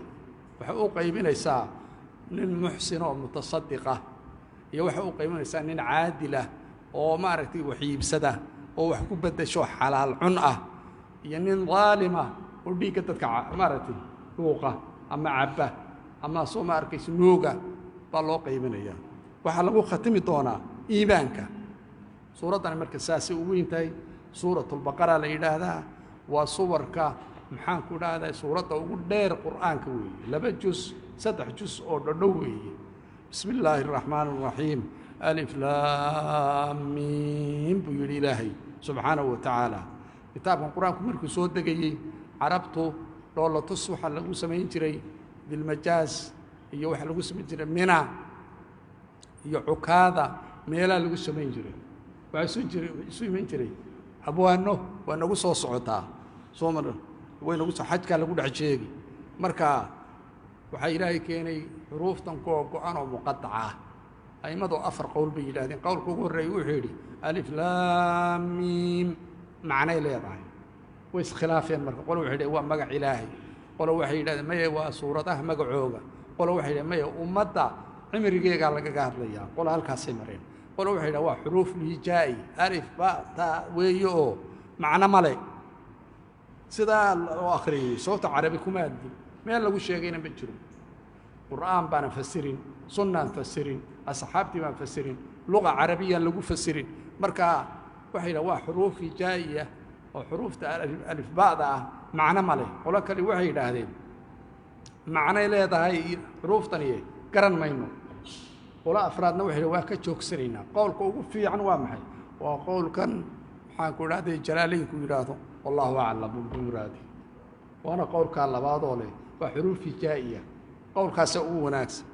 waxay u qaybinaysaa nin muxsin oo mutasadiqa iyo waxay u qaybinaysaa nin caadilah oo maaragtay wax iibsada oo wax ku beddesho xalaal cun ah iyo nin daalima oo dhiigga dadka maaragtay dhuuqa ama cabba ama soo ma arkaysa nuuga baa loo qaybinaya waxaa lagu khatimi doonaa iimaanka suuraddani marka saasay u weyn tahay suuratulbaqara la yidhaahdaa waa suwarka maxaan ku idhaahdaa suuradda ugu dheer qur'aanka weeye 2 jus 3 jus oo dhodhow weeye bismi illaahi araxmaani araxiim alif laam miim buu yidhi ilaahay subxaanahu wa tacaala kitaabkan qur-aanku markuu soo degayey carabtu dhoolatus waxaa lagu samayn jiray dilmajaaz iyo waxaa lagu samayn jiray mina iyo cukaada meelaa lagu samayn jiray waxaa isu iman jiray abwaano waa nagu soo socotaa soo mar way nagu soo xajkaa lagu dhex sheegi marka waxaa ilaahay keenay xuruuftan go-an oo muqadaca ah a'immadu 4 qowl bay yidhaahdeen qowlka ugu horreeya wuxuu yidhi alif laam miim macnay leedahay way iskhilaafeen marka qolo waxay yidhahdeen waa magac ilaahay qolo waxay yidhahdeen maya waa suuradaha magacooga qolo waxay yidhahdeen maya ummadda cimrigeegaa lagaga hadlayaa qolo halkaasay mareen qolo waxay yidhahdeen waa xuruuf liijaa'i alif ba ta weeye oo macno male sidaa loo akhriyey sababta carabi kuma hadlin meel lagu sheegayna ma jiro qur'aan baanan fasirin sunnaan fasirin asxaabtii baan fasirin luqa carabiyaan lagu fasirin marka waxay yidhahdeen waa xuruuf hijaa'iya oo xuruufta alifba'da ah macno ma leh qolo kale waxay yidhaahdeen macnay leedahay xuruuftaniye garan mayno qolo afraadna waxay yidhahdeen waa ka joogsanaynaa qowlka ugu fiican waa maxay waa qowlkan maxaan ku idhahday jalaalaynku yidhaahdo wallahu aclam bimuraadi waana qowlkaa labaadoo leh waa xuruuf hijaa'iya qowlkaasa ugu wanaagsan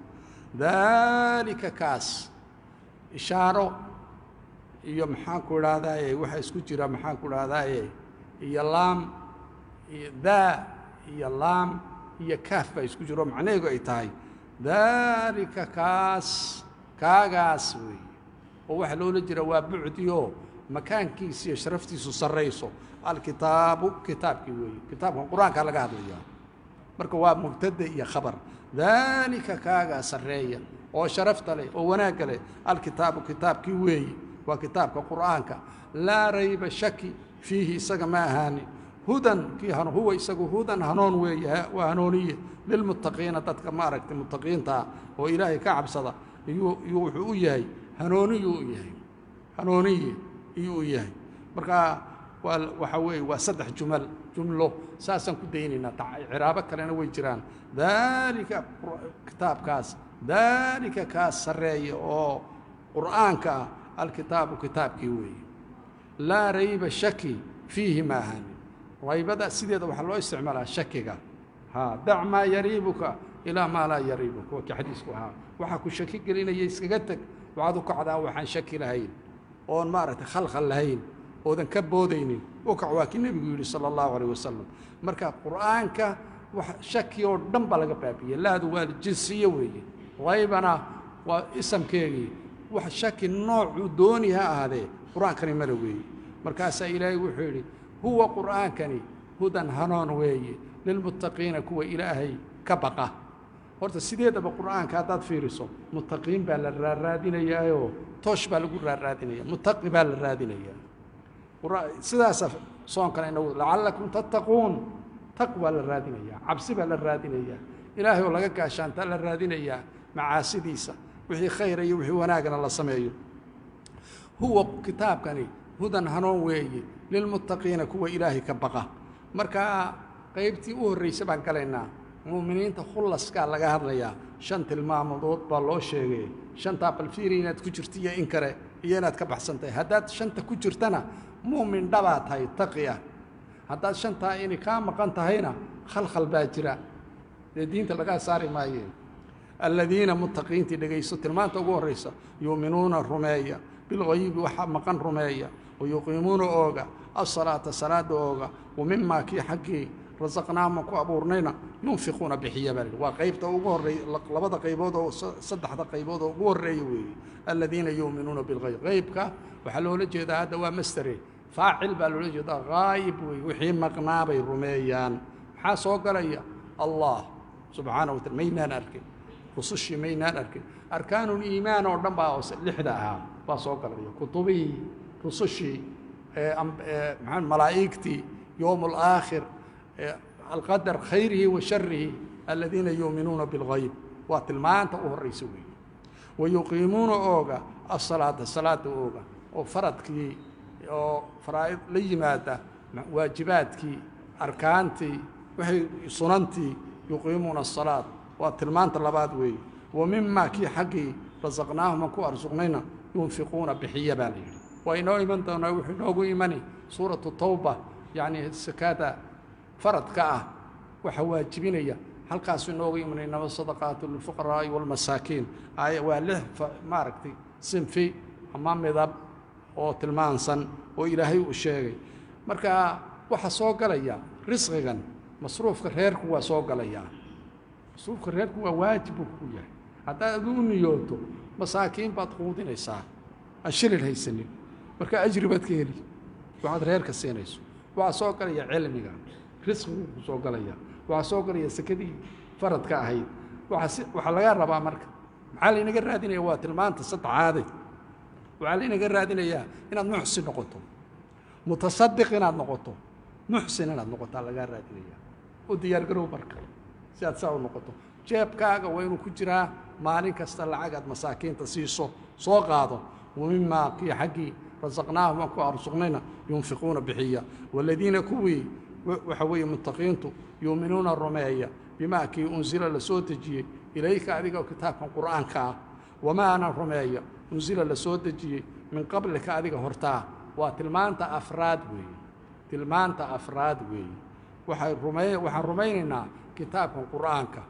daalika kaas ishaaro iyo maxaan ku idhahdaaye waxa isku jira maxaan ku idhahdaaye iyo laam iyo daa iyo laam iyo kaaf baa isku jiro macnaheedu ay tahay daalika kaagaas weeye oo waxa loola jira waa bucdiyo makaankiisa iyo sharaftiisu sarrayso alkitaabu kitaabkii weeye kitaabkan qur-aankaa laga hadlayaa marka waa mubtada iyo khabar daalika kaagaa sarreeya oo sharafta leh oo wanaagga leh alkitaabu kitaabkii weeye waa kitaabka qur'aanka laa rayba shaki fiihi isaga ma ahaanin hudan kii huwa isagu hudan hanuun weeye waa hanuuniye lilmuttaqiina dadka maaragtay muttaqiinta oo ilaahay ka cabsada wuxuu u yahay hanuuniyuu u yahay hanuuniye iyuu u yahay marka waxa weeye waa 3 jumlo saasaan ku daynaynaa ciraabo kalena way jiraan daalika kitaabkaas daalika kaas sarreeya oo qur'aanka ah alkitaabu kitaabkii weeye laa rayba shaki fiihi ma ahaanin raybada sideeda waxaa loo isticmaalaa shakiga dac maa yariibuka ilaa maa laa yariibuka waa kii xadiisku ahaa waxaa ku shaki gelinaya iskaga teg waxaad u kacdaa waxaan shaki lahayn oon maaragtay khalkhal lahayn oodan ka boodaynin u kac waa kii nebigu yidhi sala allahu calayh wasalam marka qur'aanka wax shaki oo dhan baa laga baabiyey laadu waa jinsiye weeye raybana waa isamkeegii wax shaki noocuu dooni ha ahaadee qur'aankani male weeye markaasaa ilaahay wuxuu yidhi huwa qur'aankani hudan hanuun weeye lilmuttaqiina kuwa ilaahay ka baqa horta sideedaba qur'aanka haddaad fiiriso muttaqiin baa la raadinayaayoo toosh baa lagu raadinaya muttaqi baa la raadinayaa sidaasa soonkana inagu lacallakum tattaquun taqwa la raadinayaa cabsi baa la raadinayaa ilaahay oo laga gaashaantaa la raadinayaa macaasidiisa wixii khayra iyo wixii wanaagana la sameeyo huwa kitaabkani hudan hanuun weeye lilmuttaqiina kuwa ilaahay ka baqa marka qaybtii u horraysa baan galaynaa mu'miniinta khullaskaa laga hadlayaa 5 tilmaamood baa loo sheegay 5 bal fiiri inaad ku jirto iyo in kale iyo inaad ka baxsantahay haddaad 5 ku jirtana mu'min dhabaa tahay taqiya haddaad 5 inay kaa maqan tahayna khalkhal baa jira diinta laga saari maayeen alladina muttaqiinti dhagayso tilmaanta ugu horraysa yu'minuuna rumeeya bilghaybi waxa maqan rumeeya ويقيمون أوغا الصلاة صلاة أوغا ومما كي حقي رزقناهم كو أبورنينا ينفقون بحيابال وقيبت أوغور لبدا قيبود صدح قيبود أوغور ريوي الذين يؤمنون بالغيب غيبك وحلو لجي هذا ومستري فاعل بالو لجي غايب وحي مقنابي رميان حاسو قرية الله سبحانه وتعالى مينان أركي وصشي مينان أركي أركان الإيمان ورنبا لحدها باسو قرية كتبي رسشي ملائكتي يوم الآخر القدر خيره وشره الذين يؤمنون بالغيب واتلمان تأوه الرسوي ويقيمون أوغا الصلاة أوغا وفرضك فرائض ليماتا واجباتك أركانتي وحي صننتي يقيمون الصلاة واتلمان طلبات وي ومما كي حقي رزقناهم كو أرزقنينا ينفقون بحية بالي وإنه إيمان دونا وحنوغو إيماني سورة التوبة يعني السكاتة فرد كأه وحواجبينية هل قاسوا إنوغو إيماني إنما الصدقات للفقراء والمساكين آية وله ماركتي سنفي أمام مذاب أو تلمانسا وإلهي وشيغي مركا waxa soo galaya risqigan masruufka reerku waa soo galaya masruufka reerku waa waajib ku yahay hadaa aad u niyooto masaakiin baad quudinaysaa ashilil haysanin marka ajri baad ka heli waxaad reerka siinayso waxa soo galaya cilmiga risqigu soo galaya waxa soo galaya sakadii faradka ahayd waxa laga rabaa marka maxaa inaga raadinaya waa tilmaanta sadcaade waxa inaga raadinaya inaad muxsin noqoto mutasaddiq inaad noqoto muxsin inaad noqoto laga raadinaya oo diyaar garow marka si aad soo noqoto jeebkaaga waa inuu ku jiraa maalin kasta lacag aad masaakiinta siiso soo qaado ومما في حقي رزقناهم وكو أرزقنا ينفقون بحية والذين كوي وحوي متقين يؤمنون الرمية بما كي أنزل لسوتجي إليك أذيك كتاب القرآن كا وما أنا الرمية أنزل لسوتجي من قبلك أذيك هرتا وتلمانت أفراد وي تلمانت أفراد وي وحرمينا كتاب القرآن كا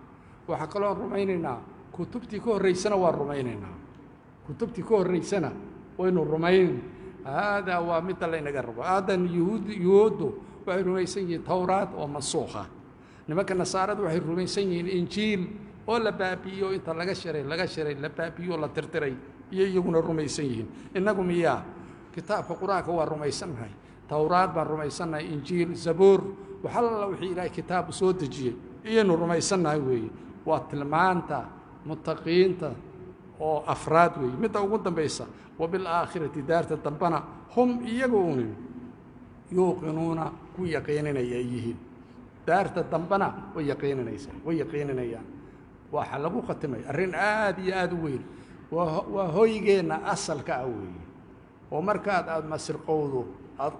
وحكلون رمينا كتبتي كو ريسنا والرمينا كتبتي كور ريسنا وين الرومين هذا ومثل اللي نقرب هذا يهود وحي الروميسين توراة ومنسوخة لما كان النصارى وحي الروميسين الإنجيل ولا بابيو انت لغا شري لا بابيو لا ترتري يجون الروميسين انكم اياه كتاب القرآن هو الروميسن هاي توراة بالروميسن إنجيل زبور وحل وحي إلى كتاب سودجي إنه الروميسن هاي واتلمانتا متقينتا أو أفراد وي متى وقدم بيسا وبالآخرة دارت الدنبنا هم يقولون يوقنون كي يقيننا يأيهين دارت الدنبنا ويقيننا يان وحلقوا ختمي الرين آدي وين وهو يجينا أصل كأوي ومركات آد مسر قوضو آد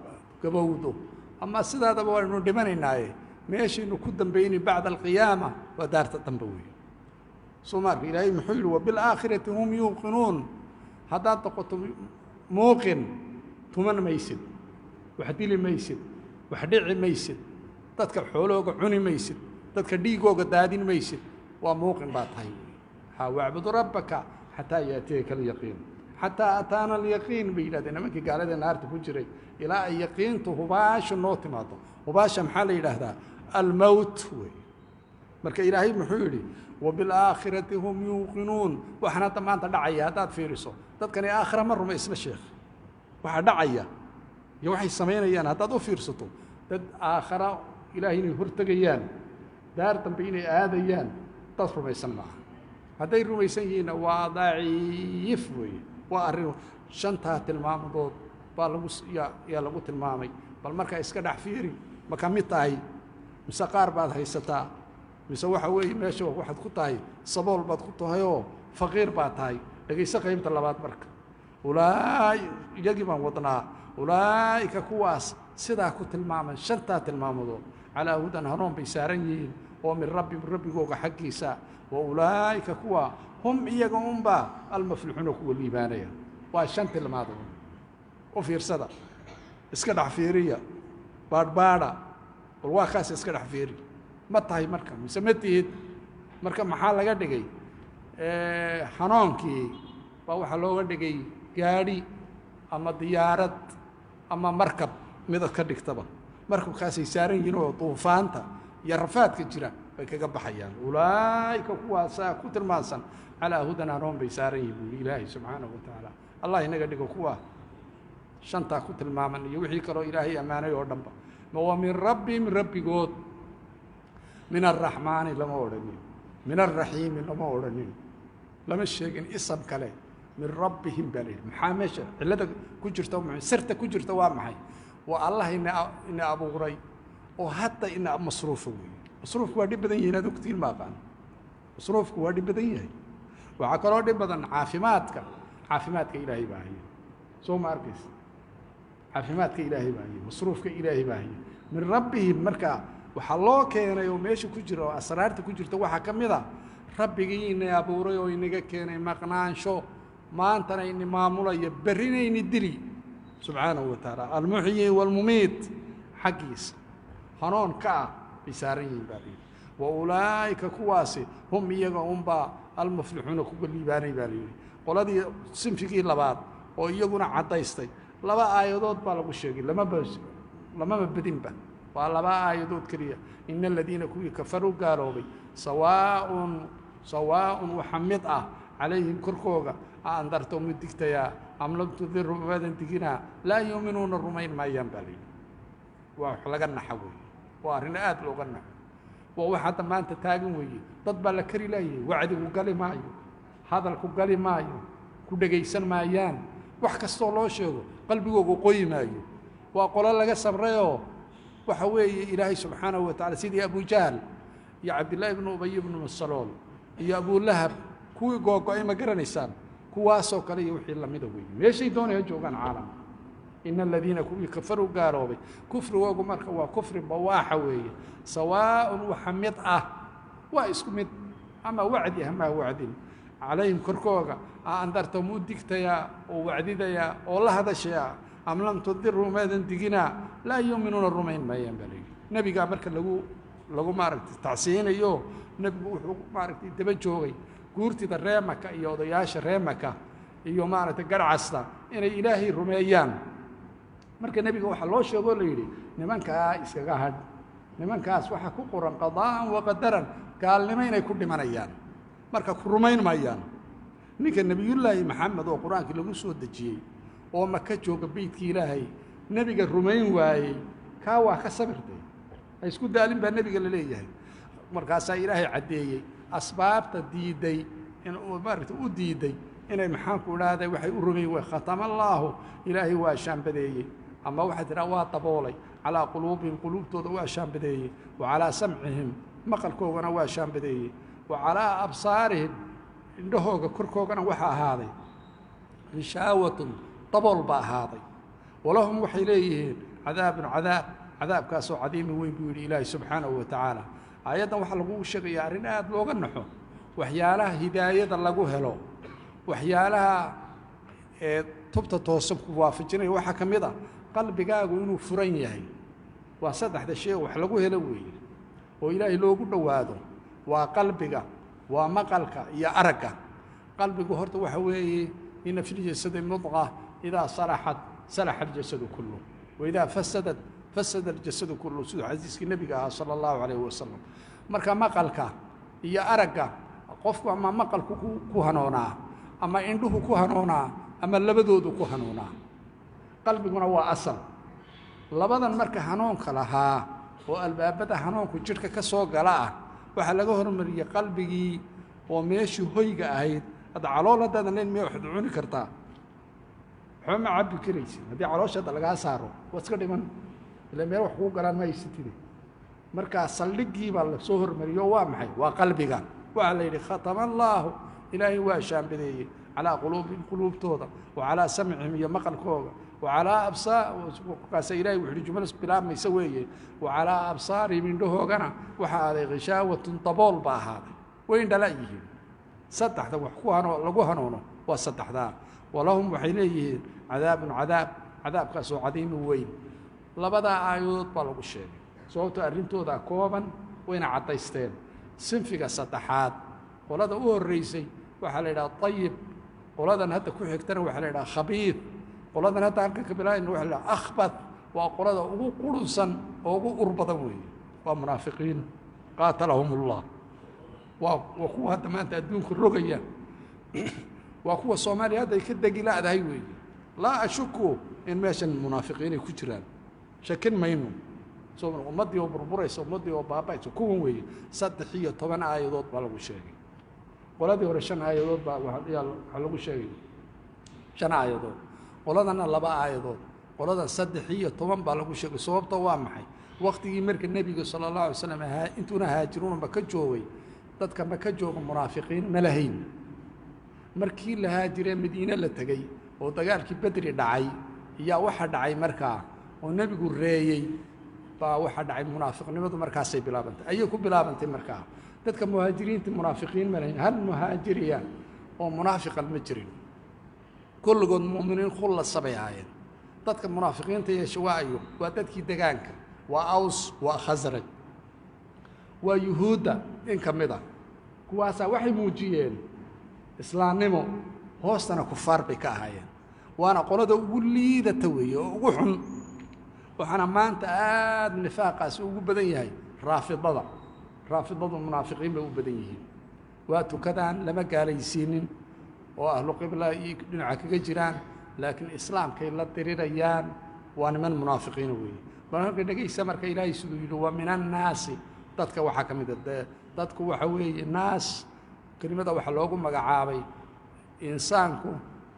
قبوضو أما السيدة هذا بوالي إنه دماني ناي ماشي إنه كدن بيني بعد القيامة ودارت الدنبوي سمار إلهي محيل وبالآخرة هم يوقنون هذا تقط موقن ثمن ميسد وحديل ميسد وحديع ميسد تذكر حولوك عني ميسد تذكر ديقوك دادين ميسد وموقن باطهي واعبد ربك حتى يأتيك اليقين حتى أتانا اليقين بيلادنا منك قال هذا نهار تفجري إلى اليقين تهباش النوت ماطو وباش محل إلى هذا الموت مرك إلهي محيلي وبالآخرة هم يوقنون وحنا طبعا دعيا هذا فيرسو دكان آخر مرة ما اسم الشيخ وحنا دعيا يوحي سمينيان هذا دو فيرسطو دد آخر إلهي هرتقيان دار تنبيني آذيان dad rumaysan maaha hadday rumaysan yihiinna waa daciif weeye waa arrin shantaa tilmaamood baa yaa lagu tilmaamay bal markaa iska dhex fiiri ma ka mid tahay mise qaar baad haysataa mise waxa weeye meesha waxaad ku tahay sabool baad ku tahayoo faqiir baad tahay dhegayso qaybta labaad marka iyagii baan wadnaa ulaa'ika kuwaas sidaa ku tilmaaman shantaa tilmaamood calaa hudan hanuun bay saaran yihiin oo min rabbigooga xaggiisa wa ulaa'ika kuwa hum iyaga unbaa almaflixuuna kuwa liibaanaya waa shan tilmaamood u fiirsada iska dhex fiiriya baadhbaadha bal waa kaas iska dhex fiiri ma tahay marka mise ma tihid marka maxaa laga dhigay hanuunkii baa waxaa looga dhigay gaadhi ama diyaarad ama markab midad ka dhigtaba markabkaasay saaran yihiin oo duufaanta iyo rafaadka jira bay kaga baxayaan ulaa'ika kuwaasaa ku tilmaansan calaa hudan hanuun bay saaran yihiin buuli ilaahay subxaanahu wa tacaala allah inaga dhigo kuwa shantaa ku tilmaaman iyo wixii kaloo ilaahay ammaanay oo dhanba wa min rabbihim rabbigood min arraxmaani lama odhanin min arraxiimi lama odhanin lama sheegin isam kale min rabbihim baa layidhi maxaa meesha cillada ku jirta sirta ku jirta waa maxay waa allah ina abuuray oo hadda ina masruufa weeye masruufku waa dhib badan yihiin aad ogtiin ma aqaan masruufku waa dhib badan yahay waxaa kaloo dhib badan caafimaadka ilaahay baa haya soo ma arkaysa caafimaadka ilaahay baa haya masruufka ilaahay baa haya min rabbihim marka waxaa loo keenay oo meesha ku jira oo asraarta ku jirta waxaa ka mid a rabbigii ina abuuray oo inaga keenay maqnaansho maantana ini maamulaya berrina ini dili subxaanahu wa tacaala almuxyi waalmumiit xaggiisa hanuun ka ah bay saaran yihiin baa layidhi wa ulaa'ika kuwaasi hum iyaga unbaa almuflixuuna kuga liibaanay baa layidhi qoladii sinfigii labaad oo iyaguna caddaystay laba aayadood baa lagu sheegay lamama bedinba waa laba aayadood keliya ina aladiina kuwii kafaruu gaaloobay sawaa'un waxa mid ah calayhim korkooga andarto mid digtayaa am lam tudiru maadan diginaa laa yuuminuuna rumayn maayaan baa layidhi waa wax laga naxa weeye waa arrin aad looga naxo waa wax hadda maanta taagan weeye dad baa la kari laayay wacdigu gali maayo hadalku gali maayo ku dhegaysan maayaan wax kastoo loo sheego qalbigoogu qoyi maayo waa qolo laga sabrayoo waxa weeye ilaahay subxaanahu wa tacala sidii abujahl iyo cabdillaahi ibnu ubay ibnu masalool iyo abulahab kuwii googo-ay ma garanaysaan kuwaasoo kale iyo wixii lamida weeye meeshay doonaya joogaan caalam ina aladiina kuwii kafaruu gaaloobay kufrigoogu marka waa kufri bawaaxa weeye sawaa'un waxa mid ah waa isku mid ama wacdi amaa wacdin calayhim korkooga andarta muu digtayaa oo wacdidayaa oo la hadashayaa am lam tudiru maadan diginaa laa yuuminuuna rumayn maayaan baa layidhi nebigaa marka lagu maaragtay tacsiinayo nebigu wuxuu maaragtay daba joogay guurtida ree maka iyo odayaasha ree maka iyo maaragtay garcasta inay ilaahay rumeeyaan marka nebiga waxaa loo sheegoo la yidhi nimankaa iskaga hadh nimankaas waxaa ku qoran qadaa'an waqadaran gaalnimo inay ku dhimanayaan marka ku rumayn maayaan ninka nebiyullaahi maxamed oo qur-aankii lagu soo dejiyey oo maka jooga beydkii ilaahay nebiga rumayn waayey kaa waa ka sabirtay ha isku daalin baa nebiga la leeyahay markaasaa ilaahay caddeeyey asbaabta diidday maaragta u diidday inay maxaanku idhaahday waxay u rumayn waay khatama allaahu ilaahay waa shaambadeeyey ama waxaa tidhaha waa daboolay calaa quluubihim quluubtooda waa shaambadeeyey wa calaa samcihim maqalkoogana waa shaambadeeyey wa calaa absaarihim indhahooga korkoogana waxaa ahaaday rishaawatun dabool baa ahaaday walahum waxay leeyihiin cadaabun cadaabkaasoo cadiimi weyn buu yidhi ilaahay subxaanahu wa tacaala aayaddan waxaa lagu sheegayaa arrin aad looga naxo waxyaalaha hidaayada lagu helo waxyaalaha tubta toosan ku waafajinaya waxaa ka mid ah qalbigaagu inuu furan yahay waa saddexda shay oo wax lagu helo weeye oo ilaahay loogu dhowaado waa qalbiga waa maqalka iyo aragga qalbigu horta waxa weeye ina fi ljasadi mudqa idaa salaxat salaxa aljasadu kullu waidaa fasadat fasada aljasadu kullu siduu xadiiskii nebiga ahaa sala allahu calayhi wasalam marka maqalka iyo aragga qofku ama maqalku ku hanoonaa ama indhuhu ku hanoonaa ama labadoodu ku hanoonaa qalbiguna waa asal labadan marka hanuunka lahaa oo albaabada hanuunku jidhka ka soo gala ah waxa laga hormariyay qalbigii oo meeshii hoyga ahayd hadda calool haddaadan leen miyay waxaad cuni kartaa waxba ma cabbi karaysid haddii calooshaada lagaa saaro waa iska dhiman ilaa meel wax kuu galaan ma haysatide markaa saldhiggii baa la soo hormariyo waa maxay waa qalbiga waxaa la yidhi khatama allaahu ilaahay waa shaambadeeyey calaa quluubihim quluubtooda wa calaa samcihim iyo maqalkooga wa calaa absaarkaasa ilahay wuxu uhi jumlas bilaabmaysa weeye wa calaa absaarihim indhahoogana waxaa aaday ghishaawatun dabool baa ahaaday way indhala yihiin saddexda wax ku lagu hanuuno waa saddexdaa walahum waxay leeyihiin cadaabun cadaabkaasoo cadiimu weyn labadaa aayadood baa lagu sheegay sababtoo arrintooda kooban wayna caddaysteen sinfiga saddexaad qolada u horraysay waxaa la yidhaha ayib qoladan hadda ku xigtana waxaa la yidhaha khabiid qoladan hadda halkan ka bilaayna waxa la yidhaha akhbad waa qolada ugu qurunsan oo ugu ur badan weeye waa munaafiqiin qaatalahum ullah waa kuwa hadda maanta adduunka rogaya waa kuwa soomaaliya hadda ay ka degi la'dahay weeye laa ashuku in meeshan munaafiqiinay ku jiraan shakin mayno ummaddii oo burburaysa ummaddii oo baaba'aysa kuwan weeye 13 aayadood baa lagu sheegay qoladii hore 5 aayadood baa waxaa lagu sheegay 5 aayadood qoladana 2 aayadood qoladan 13 baa lagu sheegay sababta waa maxay waqtigii marka nebiga sallallahu alayhi wasallam intuuna haajiruun ma ka joogay dadka ma ka jooga munaafiqiin ma lahayn markii la haajiray madiina la tagay oo dagaalkii badri dhacay ayaa waxa dhacay markaa oo nebigu reeyay baa waxa dhacay munaafiqnimadu markaasay bilaabantay ayay ku bilaabantay markaa dadka muhaajiriinta munaafiqiin ma lahayn hal muhaajiriya oo munaafiqan ma jirin kulligood mu'miniin khulasa bay ahaayeen dadka munaafiqiinta yeesha waa dadkii degaanka waa aws waa khasraj waa yuhuudda in ka mid ah kuwaasaa waxay muujiyeen islaamnimo hoostana kufaar bay ka ahaayeen waana qolada ugu liidata weeye oo ugu xun waxaana maanta aad nifaaqaasi ugu badan yahay raafidadu munaafiqiin bay u badan yihiin waa tukadaan lama gaalaysiinin oo ahlu qibla iyo dhinaca kaga jiraan laakiin islaamkay la dirirayaan waa niman munaafiqiina weeye marka dhegaysa marka ilaahay siduu yidhi wa min annaasi dadka waxaa ka mid ah dadku waxa weeye naas kelimada waxa loogu magacaabay insaanku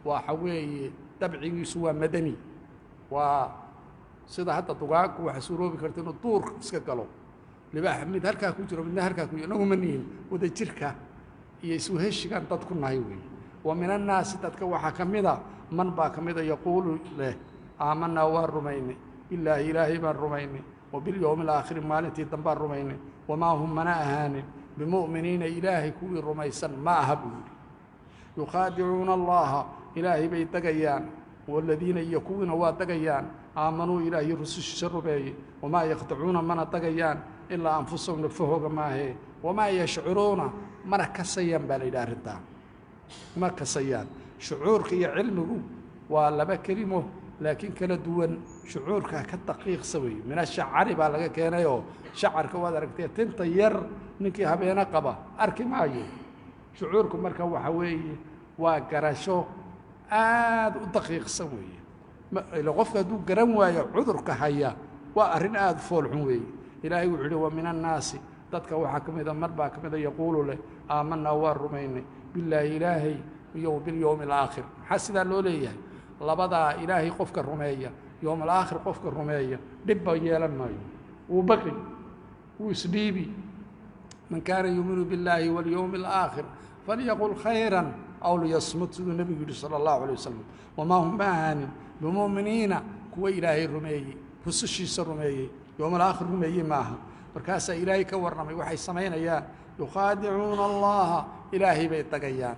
waxa weeye dabcigiisu waa madani waa sida hadda dugaagku waxa suuroobi karta inuu duur iska galo libaax mid halkaa ku jiro midna halkaa ku jiro nagu ma nihin wada jirka iyo isu heshigan dad ku nahay weeye wa min annaasi dadka waxaa ka mid a man baa ka mid a yaquulu leh aamanaa waan rumaynay bilaahi ilaahay baan rumaynay وباليوم الآخر مالتي دنبان رميني وما هم منا أهاني بمؤمنين إلهي كوي رميسا ما أهبوا يخادعون الله إلهي بيتقيان والذين يكون واتقيان آمنوا إلهي رسول الشر بي وما يخدعون منا تقيان إلا أنفسهم نفهوك ما هي وما يشعرون منا كسيان بالإدارتان ما كسيان شعورك يا علمه ولا بكلمه لكن كلا دوان شعورك كالدقيق سوي من الشعر بالغ كينيو شعرك وادركتي تنطير نكي هبينا قبا اركي معي شعوركم مركا وحوي وقرشو دقيق سوي لو قفك دو قرن وايا عذرك هيا وارن فول حوي الهي وحده ومن الناس dadka waxa kamida marba kamida yaqulu leh aamanna wa rumayni billahi ilahi bil yawm al akhir hasida loo leeyahay labada ilaahi qofka rumeeya يوم الآخر قفك الرمية دبا يلان مايو وبقي وسبيبي من كان يؤمن بالله واليوم الآخر فليقل خيرا أو ليصمت النبي صلى الله عليه وسلم وما هم معاني بمؤمنين كوي إلهي الرمية فسشيس الرمية يوم الآخر رمية معها بركاسة إلهي كورنمي وحي سمين يا يخادعون الله إلهي بيتقيان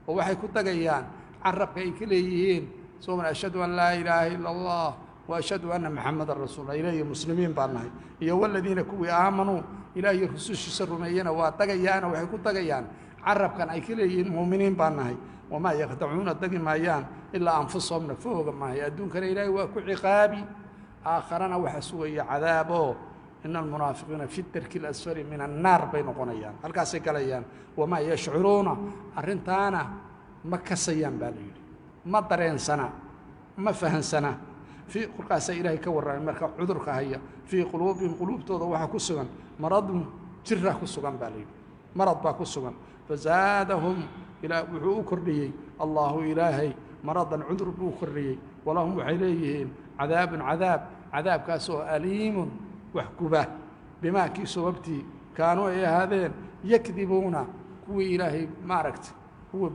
ووحي كتقيان عربك إكليهين ثم أشهد أن لا إله إلا الله وأشهد أن محمد رسول الله إلهي مسلمين بارناي يا والذين كوي آمنوا إلهي رسول سر مينا واتقيان وحكوا تقيان عرب كان أيكليين مؤمنين بارناي وما يخدعون الدقي مايان إلا أنفسهم نفوق ما يدون كان إلهي وأكو عقابي آخرين وحسوي عذابه إن المنافقين في الترك الأسفل من النار بين قنيان الكاسي كليان وما يشعرون أرنتانا ما كسيان باليد ما درين سنة ما فهم سنة في قرقاس إلهي كورا مركا عذرك هيا في قلوبهم قلوب توضا وحا كسغن مرض جرة كسوغان بالي مرض با كسوغان فزادهم إلى وحو كرديي الله إلهي مرضا عذر بو كرديي ولهم وحيليهين عذاب كاسو أليم وحكبه بما كي سببتي كانوا هذين يكذبون هو إلهي معركت هو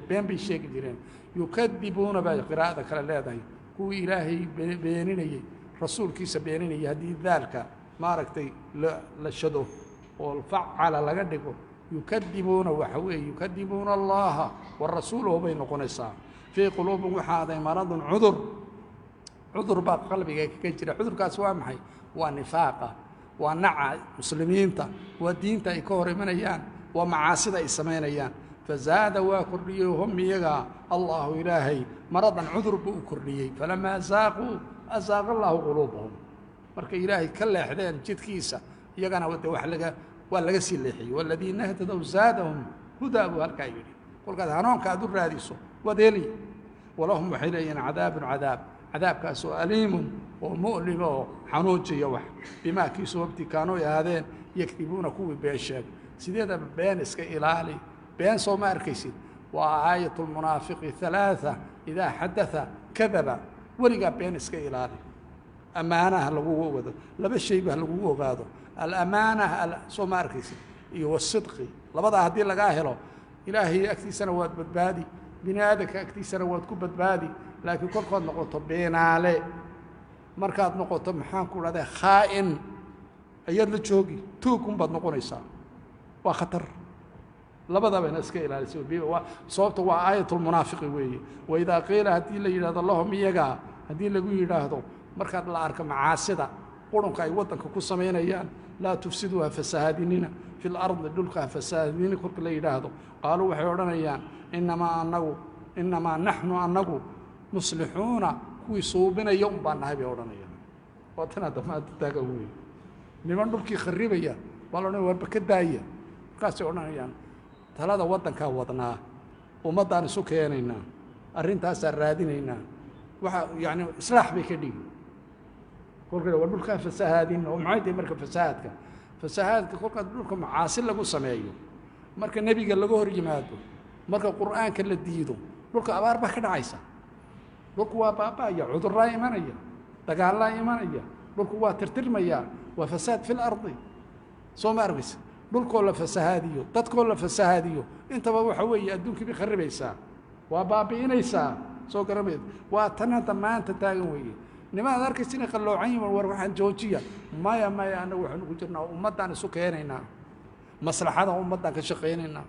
بين بيشيك جيرين يكذبون بقراءة كلا لهذا هو إلهي بينيني رسول كيس بينيني هذه ذلك معركتي للشدو والفعل لقدكم يكذبون وحوي يكذبون الله والرسول وبين قنصا في قلوبهم هذا مرض عذر بقى قلبك كجرا عذر كاسوا محي ونفاقه ونع مسلمين ودين يكور منيان ومعاصي يسمينيان فزاد وكريهم يغا الله إلهي مرضا عذر بكريي فلما أزاغ الله قلوبهم marka ilaahay ka leexdeen jidkiisa iyagana waa laga sii leexiyay walladina hadadu zaadahum hudabu halka yiri kolkaad hanoonka aad u raadiso wadeeli walahum wahilayna cadaabkaas oo aliim oo mu'lim oo xanuujiya wax bima kiisu wabti kaano yaadeen yaktibuuna kuwi beesheeg sideeda been iska ilaali been soo ma arkaysid waa aayatul munaafiqi 3 idha hadatha kadaba waliga been iska ilaali أمانة لغو وغادو لبا شيء به لغو وغادو الأمانة سو ما أركيسي والصدق لبدا هدي لغا هلو إلهي أكتي سنوات بدبادي بنادك أكتي سنوات كو بدبادي لكن كل قد نقطة بين علي مركات نقطة محان كل هذا خائن أياد لجوغي توكم بد نقون إيسان وخطر لبدا بين أسكي إلى السيوبي وصوبته وآية المنافق وإذا قيل هدي اللي يراد اللهم إيقا هدي اللي يرادو markaad la arko macaasida qurunka ay wadanka ku sameeyaan la tufsiduha fasaadinina fil ard dulka fasaadinina kulka la yiraahdo qaalu waxay oranayaan inama nahnu anagu muslihuna kuwi suubinaya baan nahay oranayaan wadana damaad taaga weey niman dhulkii kharibaya balana warba ka daaya kaas oranayaan talada wadanka wadnaa ummadaan isu keenayna arintaas raadinayna waxa yani islaax bay ka dhigay كل ودول كان فسادين ومعايدة مركب فساد كل دول كان معاصي لقوا سمايو مركب النبي قال لقوا رجماته مركب القرآن كله ديدو دول كان أبار بحكي عيسى دول كوا بابا يا عذر راي إيمانية تقال الله إيمانية دول كوا ترتر ميا وفساد في الأرض سو ماربس دول كله فساديو تدخل فساديو أنت بابو حوي أدوك بيخرب عيسى وبابي عيسى سو كرميد واتنا تمان تتاجوي نما ذلك السنة خلوا عين وروحان جوجية ما أنا وحنا وجرنا ومدان سكيننا مصلحة ومدان كشقيننا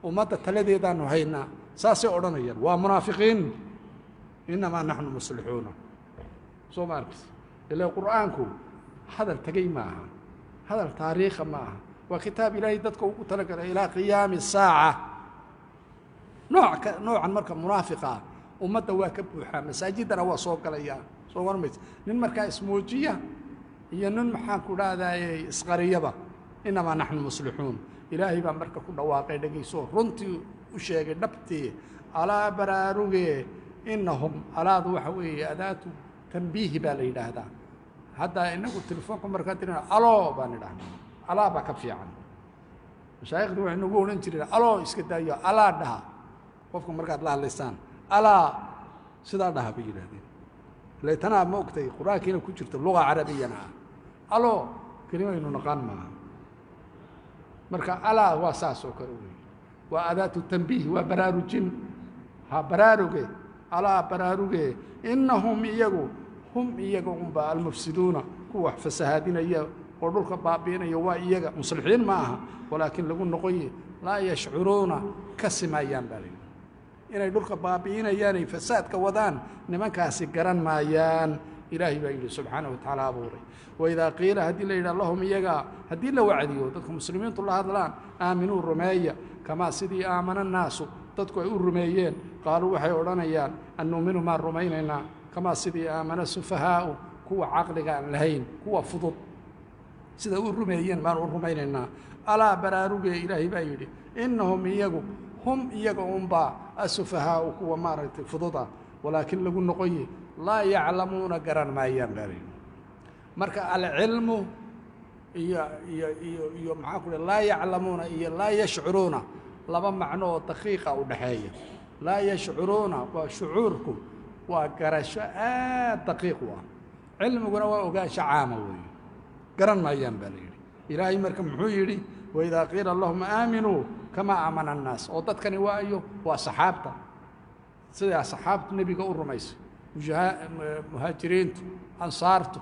ومدان تلذي دان وهينا ساسي أورانيا ومنافقين إنما نحن مصلحون سو ماركس إلا قرآنكم هذا التقي معها هذا التاريخ معها وكتاب إلهي دتكو تلك إلى قيام الساعة نوعا مركب منافقة ومدان واكبوحا مساجدنا وصوك ليا نن مركا اسموجيه هي نن maxaan ku dhaaday isqariyaba inama nahnu muslihun ilaahi ba marka ku dhawaaqay dhageyso runtii u sheegay dhabtii ala baraaruge innahum alaadu waxa weeye adaatu tanbiih baa la yiraahdaa hadda inagu telefoonka marka tirina alo baan idhahnaa ala ba ka fiican mashaayixdu waxay nagu oran jireen alo iska daayo ala dhaha qofka markaad la hadlaysaan ala sida dhaha bay yiraahdeen ليتنا موقتي قرآن كنا كجرت اللغة عربية ألو كلمة إنه نقان معها مركا ألا واساس وكروي وأداة التنبيه وبراروج ها براروج ألا براروج إنهم هم المفسدون هو فسادين قولك بابين يوا مصلحين معها ولكن لقول نقول لا يشعرون كسما ينبغي inay dhulka baabiinayaan fasaadka wadaan nimankaasi garan maayaan ilaahi baa yiri subhanahu wa ta'ala abuuray wayda qiila hadii la yiraahdo lahum iyaga hadii la wacdiyo dadka muslimiintu la hadlaan aaminu rumeeya kama sidii aamana naasu dadku ay u rumeeyeen qaalu waxay oranayaan annuminu ma rumeynayna kama sidii aamana sufahaa kuwa aqliga aan lahayn kuwa fudud sida u rumeeyeen ma rumeynayna ala baraaruge ilaahi baa yiri innahum iyagu هم يجون با السفهاء وكوا مارت فضوضا ولكن لقول نقول لا يعلمون قرن ما ينبغي مركا العلم iyo maxaa ku laa yaclamuuna iyo laa yashcuruuna laba macno oo daqiiqa u dhaxeeya laa yashcuruuna waa shucuurku waa garasho aad daqiiq u ah cilmiguna waa ogaansho caama weeye garan maayaan baa la yidhi ilaahay marka muxuu yidhi waidaa qiila allahuma aaminuu kamaa aamana annaas oo dadkani waayo waa saxaabta sidaa saxaabtu nebiga u rumaysay muhaajiriintu ansaartu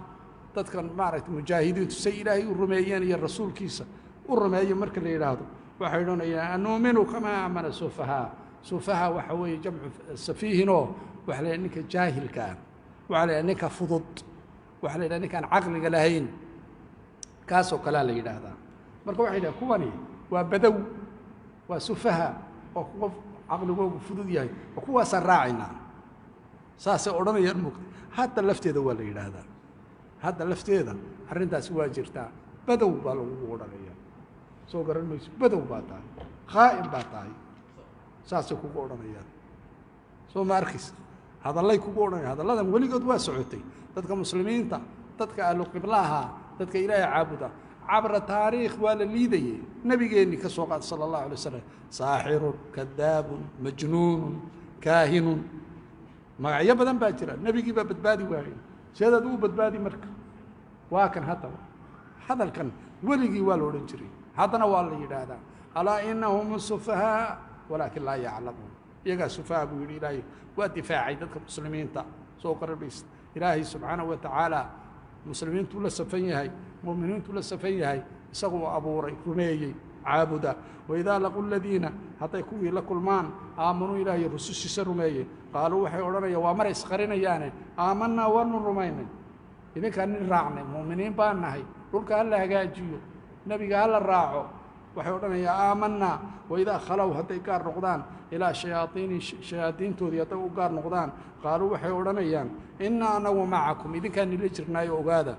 dadkan maaragtay mujaahidiintu say ilaahay u rumeeyeen iyo rasuulkiisa u rumeeyo marka la yidhaahdo waxay odhanayaan anuuminu kamaa aamana sufahaa sufaha waxa weeye jamcu safiihinoo waxa la yidhaha ninka jaahilka ah waxaa la yidhaha ninka fudud waxaa la yidhaha ninkaan caqliga lahayn kaasoo kalea la yidhaahdaa marka waxay yidhaha kuwani waa badow waa sufaha oo qof caqligoogu fudud yahay oo kuwaasaan raacaynaa saasay odhanayaan mugta hadda lafteeda waa la yidhaahdaa hadda lafteeda arrintaasi waa jirtaa badow baa lagugu odhanayaa soo garan mayso badow baa tahay khaa'in baa tahay saasay kugu odhanayaan soo ma arkaysa hadallay kugu odhanayaan hadalladan weligood waa socotay dadka muslimiinta dadka ahlu qiblaha dadka ilaahay caabuda cabra taariikh waa la liidayey nebigeennii ka soo qaada sala allahu alay wasalam saaxirun kadaabun majnuunun kaahinun magacyo badan baa jira nebigii baa badbaadi waayey seedaad ugu badbaadi marka waa kan haddaba hadalkan weligii waa la odhan jiray haddana waa la yidhaahdaa alaa inahum sufahaa walaakin laa yaclamuun iyagaa sufaha buu yidhi ilaahay waa difaacay dadka muslimiinta soo qarabaysa ilaahay subxaanahu wa tacaala muslimiintuu la safan yahay mu'miniintuu la safan yahay isaguu abuuray rumeeyey caabuda waidaa laquu ladiina hadday kuwii la kulmaan aamanuu ilaahay rusushiisa rumeeyey qaaluu waxay odhanayaan waa maray isqarinayaane aamanaa waanu rumaynay idinkaan nin raacnay mu'miniin baan nahay dhulka ha la hagaajiyo nebiga ha la raaco waxay odhanayaan aamanaa waidaa khalow hadday gaar noqdaan ilaa shayaadiintoodii hadday u gaar noqdaan qaaluu waxay odhanayaan innaa anagu macakum idinkaan nila jirnaayo ogaada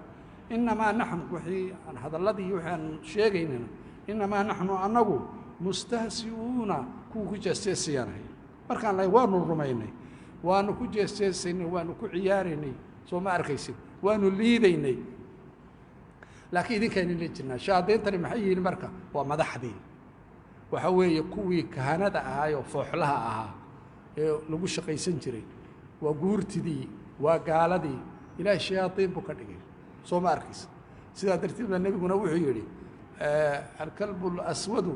innamaa naxnu wixii aan hadalladii wixii aan sheegaynana innamaa naxnu annagu mustahsi'uuna kuwa ku jeesjeesayaanahay markaan lahay waanu rumaynay waanu ku jeesjeesaynay waanu ku ciyaaraynay soo ma arkaysid waanu liidaynay laakiin idinkaan nila jirnaa shayaadiintani maxay yihiin marka waa madaxdii waxa weeye kuwii kahanada ahaayoo fooxlaha ahaa ee lagu shaqaysan jiray waa guurtidii waa gaaladii ilaahay shayaadiin buu ka dhigay soo ma arkaysa sidaa darteed baa nebiguna wuxuu yidhi alkalbu alaswadu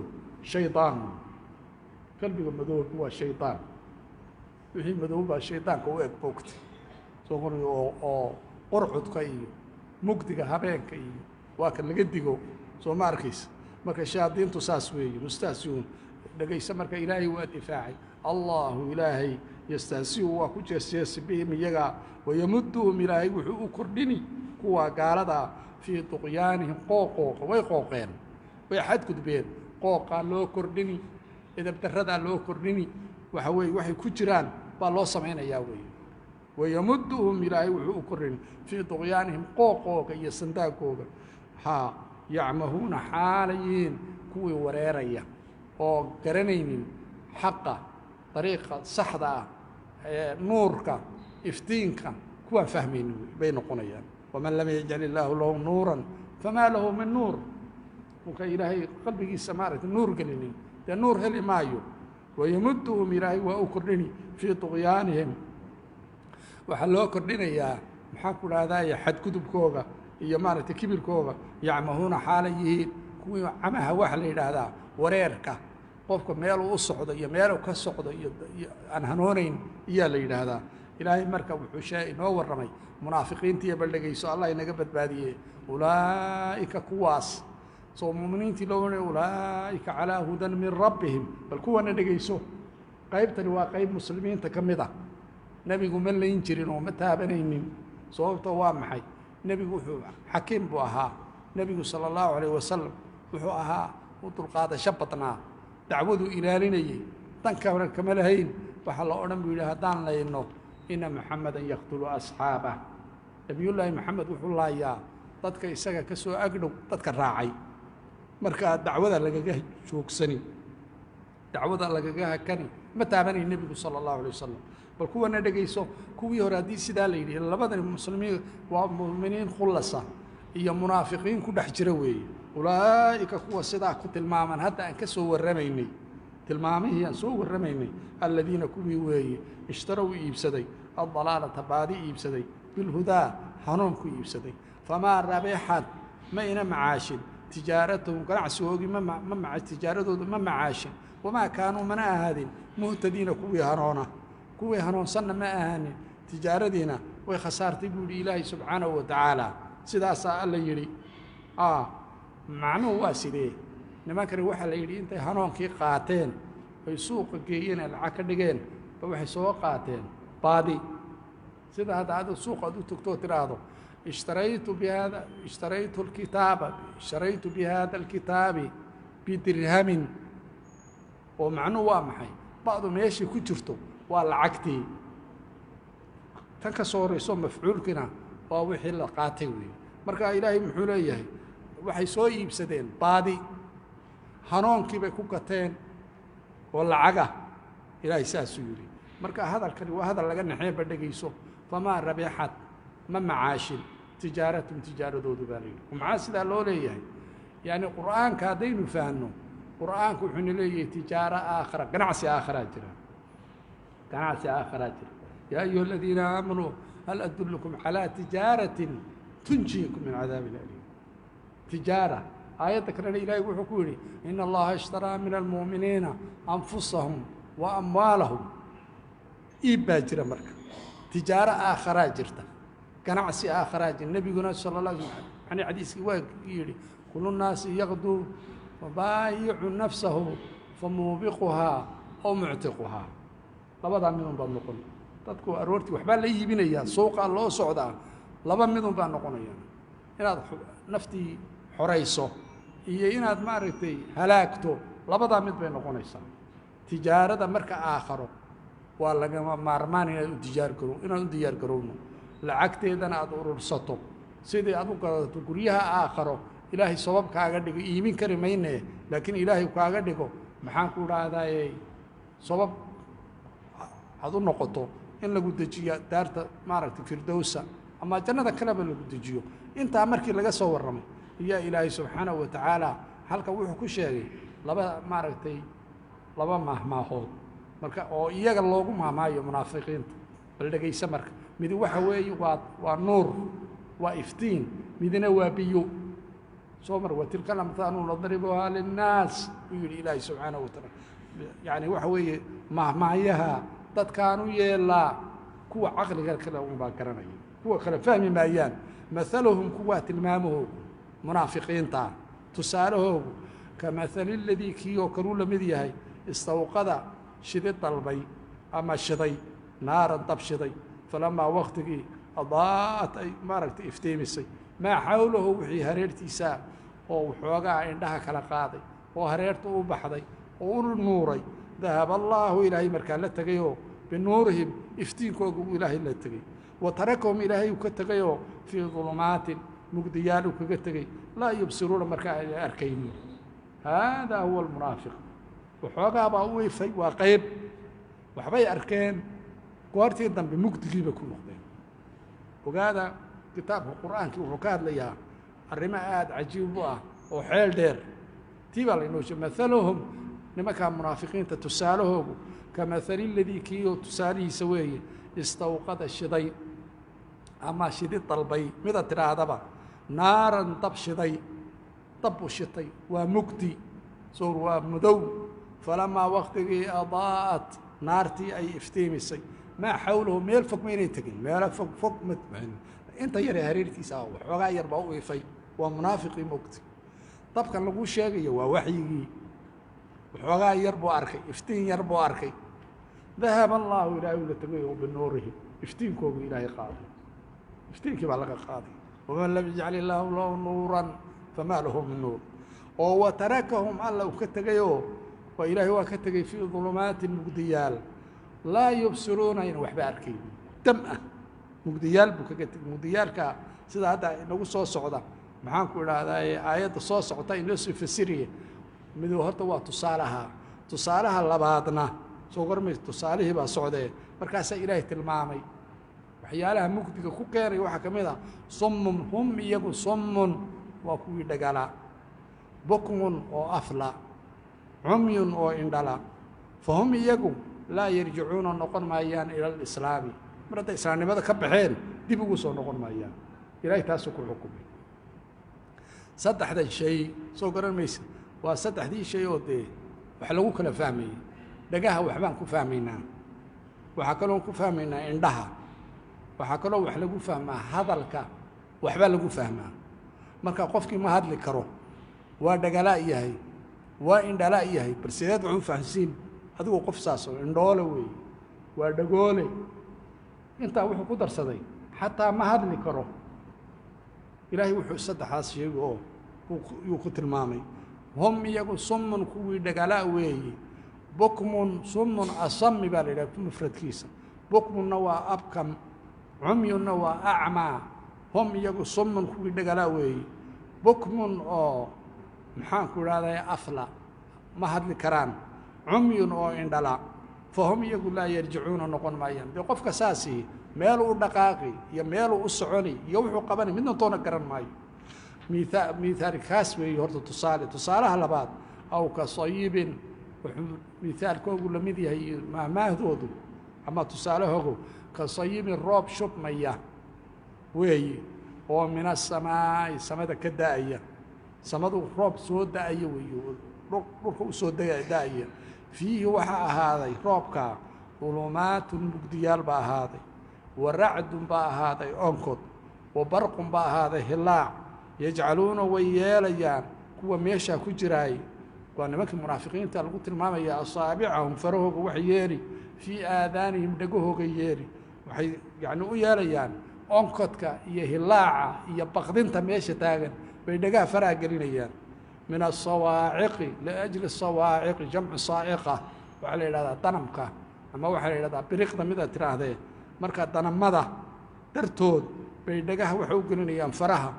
shaydaan kalbiga madoobi waa shaydaan wixii madoob baa shaydaanka u eg boogta soo qoray oo qorcudka iyo mugdiga habeenka iyo waa kan laga digo soo ma arkaysa marka shayaadiintu saas weeye mustahsiuun dhegaysa marka ilaahay waa difaacay allahu ilaahay yastahsiu waa ku jeesjeesi bihim iyaga wayamuduhum ilaahay wuxuu u kordhini kuwa gaaladaa fii duqyaanihim qooqooqa way qooqeen way xadgudbeen qooqaa loo kordhini edabdaradaa loo kordhini waxa weeye waxay ku jiraan baa loo samaynayaa weeye wayamuduhum ilaahay wuxuu u kordhini fii duqyaanihim qooqooga iyo sandaagooga haa yacmahuuna xaalayiin kuwii wareeraya oo garanaynin xaqa dariiqa saxda ah ee nuurka iftiinka kuwaan fahmaynin bay noqonayaan waman lam yajcal illaahu lahu nuuran famaa lahu min nuur marka ilaahay qalbigiisa maaragtay nuur gelinin dee nuur heli maayo wayamuduhum ilaahay waa u kordhini fii duqyaanihim waxaa loo kordhinayaa maxaa ku dhahdaye xadgudubkooga iyo maaragtay kibirkooga yacmahuuna xaalay yihiin kuwii camaha waxa la yidhaahdaa wareerka qofka meeluu u socdo iyo meeluu ka socdo iyo aan hanoonayn iyaa la yidhaahdaa ilaahay marka wuxuu inoo warramay munaafiqiintiiyo baldhegayso allah inaga badbaadiyey ulaa'ika kuwaas soo mu'miniintii loo wanay ulaa'ika calaa hudan min rabbihim bal kuwana dhegayso qaybtani waa qayb muslimiinta ka mid ah nebigu ma layn jirin oo ma taabanaynin sababto waa maxay nebigu wuxuu xakiim buu ahaa nebigu sala allahu calayh wasalam wuxuu ahaa u dulqaadasho badnaa dacwaduu ilaalinayey dankana kama lahayn waxaa la odhan buu yidhi haddaan layno ina maxamedan yaqtulu asxaabah nebiyullaahi maxamed wuxuu laayaa dadka isaga ka soo agdhow dadka raacay markaa dacwada lagaga joogsani dacwada lagaga hakani ma taabanay nebigu sala allahu alay wasalam bal kuwana dhegayso kuwii hore haddii sidaa la yidhi labadani muslimiin waa mu'miniin khulasa iyo munaafiqiin ku dhex jira weeye ulaa'ika kuwa sidaa ku tilmaaman hadda aan ka soo warramaynay tilmaamihii aan soo warramaynay aladiina kuwii weeye ishtarow iibsaday addalaalata baadi iibsaday bilhudaa hanuun ku iibsaday famaa rabixad ma ina macaashin tijaaratahum ganacsigoogii tijaaradooda ma macaashin wamaa kaanuu mana ahaadin muhtadiina kuwii hanuunsanna ma ahaanin tijaaradiina way khasaartay buu yidhi ilaahay subxaanahu wa tacaala sidaasaa alla yidhi macnuhu waa sidee nimankani waxaa la yidhi intay hanuunkii qaateen ay suuqa geeyeen ee lacag ka dhigeen ba waxay soo qaateen baadi sida hadda aad suuqa aad u tagtoo tidhaahdo اشتريت بهذا الكتاب بدرهم ومعنوه وامحي بعض ماشي كجرته والعقتي تنكسور يسوم مفعول كنا ووحي لقاتي marka ilaahay muxuu leeyahay waxay soo iibsadeen baadi hanoonkii bay ku gateen oo lacaga ilaahay saas u yiri marka hadalkani waa hadal laga naxay badhageyso fama rabixat ما معاشن تجارة بالي ومعاسد اللولية يعني قرآن كادين فانو قرآن كحن لي تجارة آخرة قناعسي آخرة يا أيها الذين آمنوا هل أدلكم على تجارة تنجيكم من عذاب الأليم تجارة آية ذكرنا إلهي وحكولي إن الله اشترى من المؤمنين أنفسهم وأموالهم إيباجر مركب تجارة آخرة جرتا ganacsi aakhira jin nabiguna sallallahu alayhi wasallam yani hadiiski waa yiri kullu naas yaqdu wa baayi'u nafsahu famubiquha aw mu'tiquha labada midun baa noqon dadku aroorti waxba la iibinaya suuqa loo socdaa laba midun baa noqonaya inaad naftii xoreyso iyo inaad maaragtay halaagto labada mid bay noqonaysaa tijaarada marka aakhiro waa laga maarmaan inaad u diyaar garowno lacagteedana aad urursato sidii aad u gadato guryaha aakhiro ilaahay sabab kaaga dhigo iimin kari maynee laakiin ilaahay kaaga dhigo maxaan ku raadaayay sabab aad u noqoto in lagu dejiyo daarta maaragtay firdowsa ama jannada kaleba lagu dejiyo intaa markii laga soo warramay iyo ilaahay subxaanahu wa tacaala halka wuxuu ku sheegay laba mahmaahood marka oo iyaga loogu maamaayo munaafiqiinta bal dhageysa marka mid waxa weeye waa nuur waa iftiin midna waa biyo soomar wa tilka lamtaanu nadribuha linnaas yuri ilaahi subhanahu wa ta'ala yani waxa weeye mahmaayaha dadkaanu yeelaa kuwa aqliga kale u baa garanaya kuwa kale fahmi maayaan mathaluhum kuwa tilmaamuhu munaafiqiinta tusaaluhu kamathali alladhi kiyo karu lamid yahay istawqada shidid dalbay ama shiday naaran tabshiday فلما وقتي أضاءت أي ماركت إفتيمسي ما حوله وحي هريرتي سا أو حوجا عندها كلا قاضي وهريرته بحضي ونوري ذهب الله إلهي مركان لتجيو بنورهم إفتينكو إلهي لتجي وتركهم إلهي وكتجيو في ظلمات مجديال وكتجي لا يبصرون مركان أركين هذا هو المنافق وحوجا بقوي في وقيب وحبي أركان قارتي دم بمقدقي بكون نقدين وهذا كتاب القرآن كي وحكاد ليها الرماءات عجيب وحيل دير تيبال إنه مثلهم لما كان منافقين تتسالهم كمثل الذي كيو تساليه سويه استوقد الشضي أما شدي طلبي ماذا ترى هذا نارا طب شضي طب الشطي ومقدي صور ومدو فلما وقته أضاءت نارتي أي افتيمسي ما حوله ميل فوق مين يتقن ميل فوق متبعين انت يري هريرتي ساو وحوغا يربا ويفي ومنافقي مقتي طب كان لغو شيغي وا وحيغي وحوغا يربو اركي افتين يربو اركي ذهب الله الى ولتغي بنوره افتين كوغ الهي قاضي افتين كي بلغ قاضي ومن لم يجعل الله له نورا فما له من نور وتركهم الله وكتغيو والهي وكتغي في ظلمات مقديال لا يبصرون إن وحبا أركين دمأ مقديال بكتك مقديالك سيدا هذا نقول صوت صعودة معان كل هذا آيات صوت صعودة إنسو في السرية مدو هرتوا تصالها اللبادنا سوغر مي تصاليه با صعودة مركاسا إلهي تلمامي waxyaalaha mugdiga ku keenaya waxaa ka mid ah summun hum iyagu summun waa kuwii dhagala bukmun oo afla cumyun oo indhala fahum iyagu laa yarjicuuna noqon maayaan ila alislaami mar hadday islaamnimada ka baxeen dib ugu soo noqon maayaan ilaahay taasuu ku xukumay saddexdan shay soo garan maysa waa saddexdii shay oo dee wax lagu kala fahmayey dhagaha waxbaan ku fahmaynaa waxaa kaloo ku fahmaynaa indhaha waxaa kaloo wax lagu fahmaa hadalka waxbaa lagu fahmaa marka qofkii ma hadli karo waa dhagalaa yahay waa indhalaa yahay bal sideed wax u fahansiin adigoo qof saasoo indhoole weeye waa dhagoole intaa wuxuu ku darsaday xataa ma hadli karo ilaahay wuxuu saddexdaas sheegi oo yuu ku tilmaamay hum iyagu summun kuwii dhagalaa weeye bukmun summun asami baa la yidhaha mufradkiisa bukmunna waa abkam cumyunna waa acmaa hum iyagu summun kuwii dhagalaa weeye bukmun oo maxaanku idhahday afla ma hadli karaan cumyun oo indhala fahum iyagu laa yarjicuuna noqon maayaan dee qofka saasii meeluu u dhaqaaqi iyo meeluu u soconi iyo wuxuu qabani midna toona garan maayo miaal kaas weeye horta tusaalaha labaad aw ka sayibin wuxuu miaalkoogu la mid yahay mahmaahdoodu ama tusaalahoogu ka sayibin roob shubmaya weeye oo min asamaa'i samada ka da'aya samadu roob soo da'aya weeye dhulka u soo da'aya fiihi waxaa ahaaday roobkaa dulumaatun mugdiyaal baa ahaaday wa racdun baa ahaaday onkod wa barqun baa ahaaday hilaac yajcaluuna way yeelayaan kuwa meeshaa ku jiraay waa nimankii munaafiqiinta lagu tilmaamaya asaabicahum farahooga wax yeeli fii aadaanihim dhegahooga yeeli waxay yacni u yeelayaan onkodka iyo hilaaca iyo baqdinta meesha taagan bay dhegaha faraha gelinayaan min asawaaciqi liajli sawaaciqi jamcu saa'iqa waxaa la yidhahdaa danamka ama waxaa la yidhahdaa biriqda mida tidhaahdee marka danamada dartood bay dhegaha waxay u gelinayaan faraha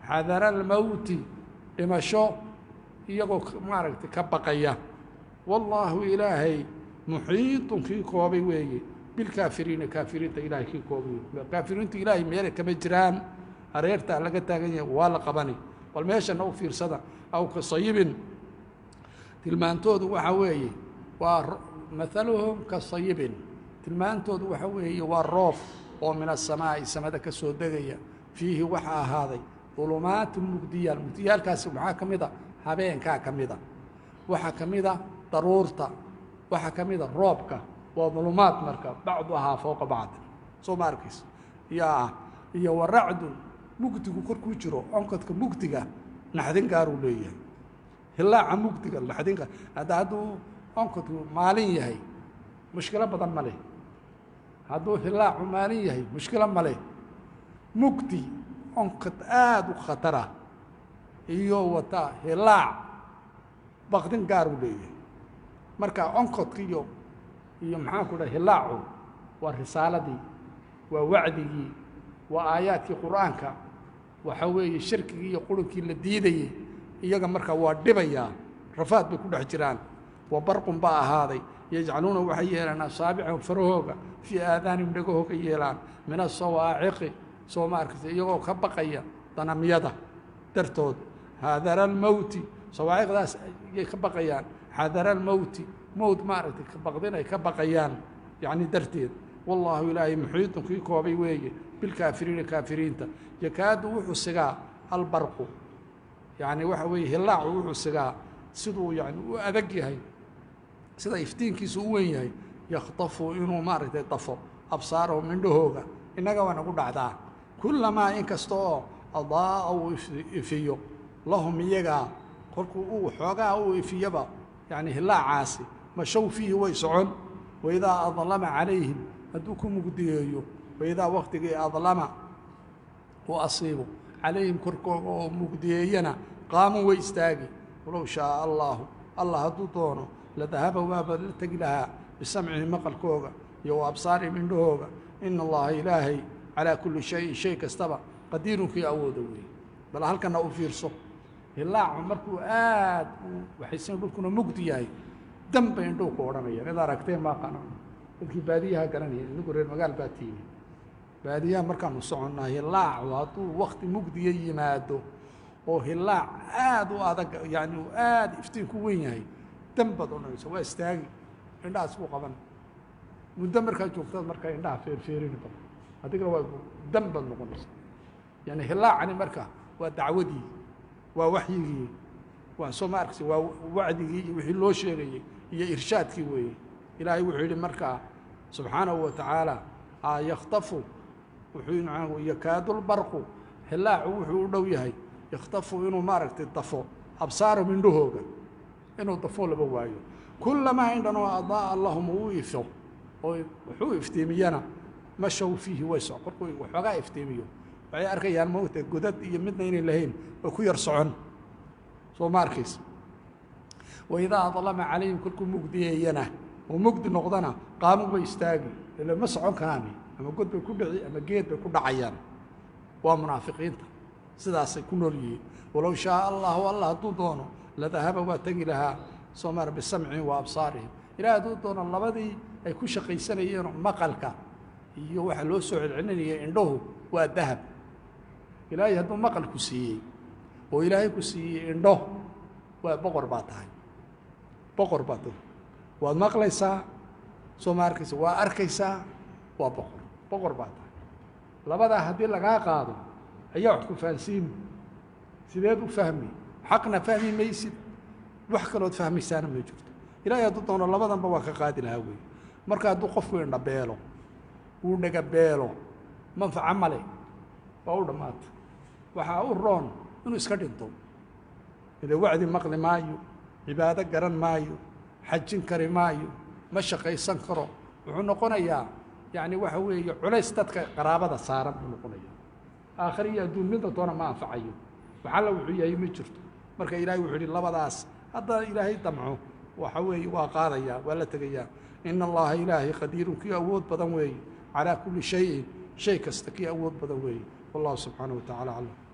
xadara almowti dhimasho iyagoo maaragtay ka baqaya wallaahu ilaahay muxiitun kii koobay weeye bilkaafiriina kaafiriinta ilaahay kii koobay kaafiriinta ilaahay meelay kama jiraan hareertaa laga taagan yahay waa la qabani bal meeshana u fiirsada aw ka sayibin tilmaantoodu waxaa weeye waa maaluhum ka sayibin tilmaantoodu waxaa weeye waa roob oo min asamaa'i samada ka soo degaya fiihi waxaa ahaaday dulumaatun mugdiyaal mugdiyaalkaasi maxaa ka mid a habeenkaa ka mida waxaa ka mida daruurta waxaa ka mida roobka waa dulumaad marka bacduhaa fowqa bacdi soo ma arkaysa iyo wa racdun mugdigu korkuu jiro onkodka mugdiga naxdin gaaruu leeyahay hilaaca mugdiga naxdin gaar hadduu onkodku maalin yahay mushkilo badan ma leh hadduu hilaacu maalin yahay mushkilo ma leh mugdi onkod aada u khatara iyo wata hilaac baqdin gaaruu leeyahay marka onkodka iyo maxaanku dhaha hilaacu waa risaaladii waa wacdigii waa aayaadkii qur'aanka waxa weeye shirkigii iyo qurunkii la diidayey iyaga marka waa dhibayaa rafaad bay ku dhex jiraan wa barqun baa ahaaday yajcaluuna waxay yeelaan asaabicahum farahooga fii aadaanihim dhegahooga yeelaan min asawaaciqi soo ma arkaysa iyagoo ka baqaya danamyada dartood hadara almowti sawaaciqdaas ayay ka baqayaan xadara almowti mowt maaragtay ka baqdin ay ka baqayaan yacni darteed wallaahu ilaahay muxiitun kii koobay weeye bilkaafiriina kaafiriinta yakaadu wuxuu sigaa albarqu yacni waxa weeye hilaacu wuxuu sigaa siduu yani u adag yahay sida iftiinkiisu u weyn yahay yakhtafu inuu maaragtay dafo absaarahum indhahooga innaga waa nagu dhacdaa kullamaa in kasta oo adaa'a uu ifiyo lahum iyagaa kolkuu uu xoogaha uu ifiyaba yani hilaacaasi mashow fiihi way socon waidaa adlama calayhim hadduu ku mugdiyeeyo waidaa waktigii adlama uu asiibo calayhim korkooga oo mugdiyeeyana qaamun way istaagi walow shaaa allaahu allah hadduu doono ladahaba waaba la tegi lahaa bisamcihi maqalkooga iyo wa absaarihim indhahooga ina allaha ilaahay calaa kulli shayin shay kastaba qadiirunkii awooda weeye bal halkana u fiirso hilaacu markuu aad u waxaysan dhulkuna mugdi yahay danbay indhuhu ku odhanayaan id aragteen maaqana dadkii baadiyaha garanaya inagu reer magaal baa tiimi baadiyaha markaanu soconnaa hilaacu hadduu wakti mugdiya yimaado oo hilaac aad u adag yani uu aad iftiinku weyn yahay danbaad odhanaysa waa istaagi indhaha isku qaban muddo markaa joogtaad markaa indhaha feerfeerini badan adigana waa danbaad noqonaysa yani hilaacani marka waa dacwadii waa waxyigii waa soo ma arkaysa waa wacdigii iyo wixii loo sheegayey iyo irshaadkii weeye ilaahay wuxuu yidhi markaa subxaanahu wa tacaala yakhtafu wuxuu yakaadulbarqu hilaacu wuxuu u dhow yahay yakhtafu inuu maaragtay dafo absaarahum indhahooga inuu dafo laba waayo kullamaa indhan oo adaa'a lahum uu ifo oo wuxuu iftiimiyana mashaw fiihi way soc korkuu waxoogaa iftiimiyo waxay arkayaan moogta godad iyo midna inay lahayn way ku yar socon soo ma arkaysa waidaa adlama calayhim kolkuu mugdiyeeyana oo mugdi noqdana qaamu bay istaagi ila ma socon karaani ama god bay ku dhici ama geed bay ku dhacayaan waa munaafiqiinta sidaasay ku nool yihiin walow shaaa allahu allah hadduu doono ladahaba waa tegi lahaa soomar bisamcihim wa absaarihim ilaah hadduu doono labadii ay ku shaqaysanayeen maqalka iyo waxa loo soo celcelinaya indhahu waa dahab ilaahay hadduu maqal ku siiyey oo ilaahay ku siiyey indho waa boqor baa tahay boqor baa tahay waad maqlaysaa soo ma arkaysa waa arkaysaa waa boqor baa tahay labadaa haddii lagaa qaado ayaa wax ku fahansiini sideed u fahmi xaqna fahmi maysid wax kalood fahmaysaana ma jirto ilaahay hadduu doono labadanba waa ka qaadi lahaa weeye marka hadduu qofku indha beelo uu dhaga beelo manfaca male waa u dhammaata waxaa u roon inuu iska dhinto ila wacdi maqli maayo cibaado garan maayo xajin kari maayo ma shaqaysan karo wuxuu noqonayaa yani waxa weeye culays dadka qaraabada saaran buu noqonaya aakhir iyo adduun midna doona ma anfacayo waxalla wuxuu yahay ma jirto marka ilaahay wuxuu yidhi labadaas hadda ilaahay damco waxa weeye waa qaadayaa waa la tegayaa ina allaha ilaahay qadiirun kii awood badan weeye calaa kulli shayin shay kasta kii awood badan weeye wallahu subxaanahu wa tacaala aclam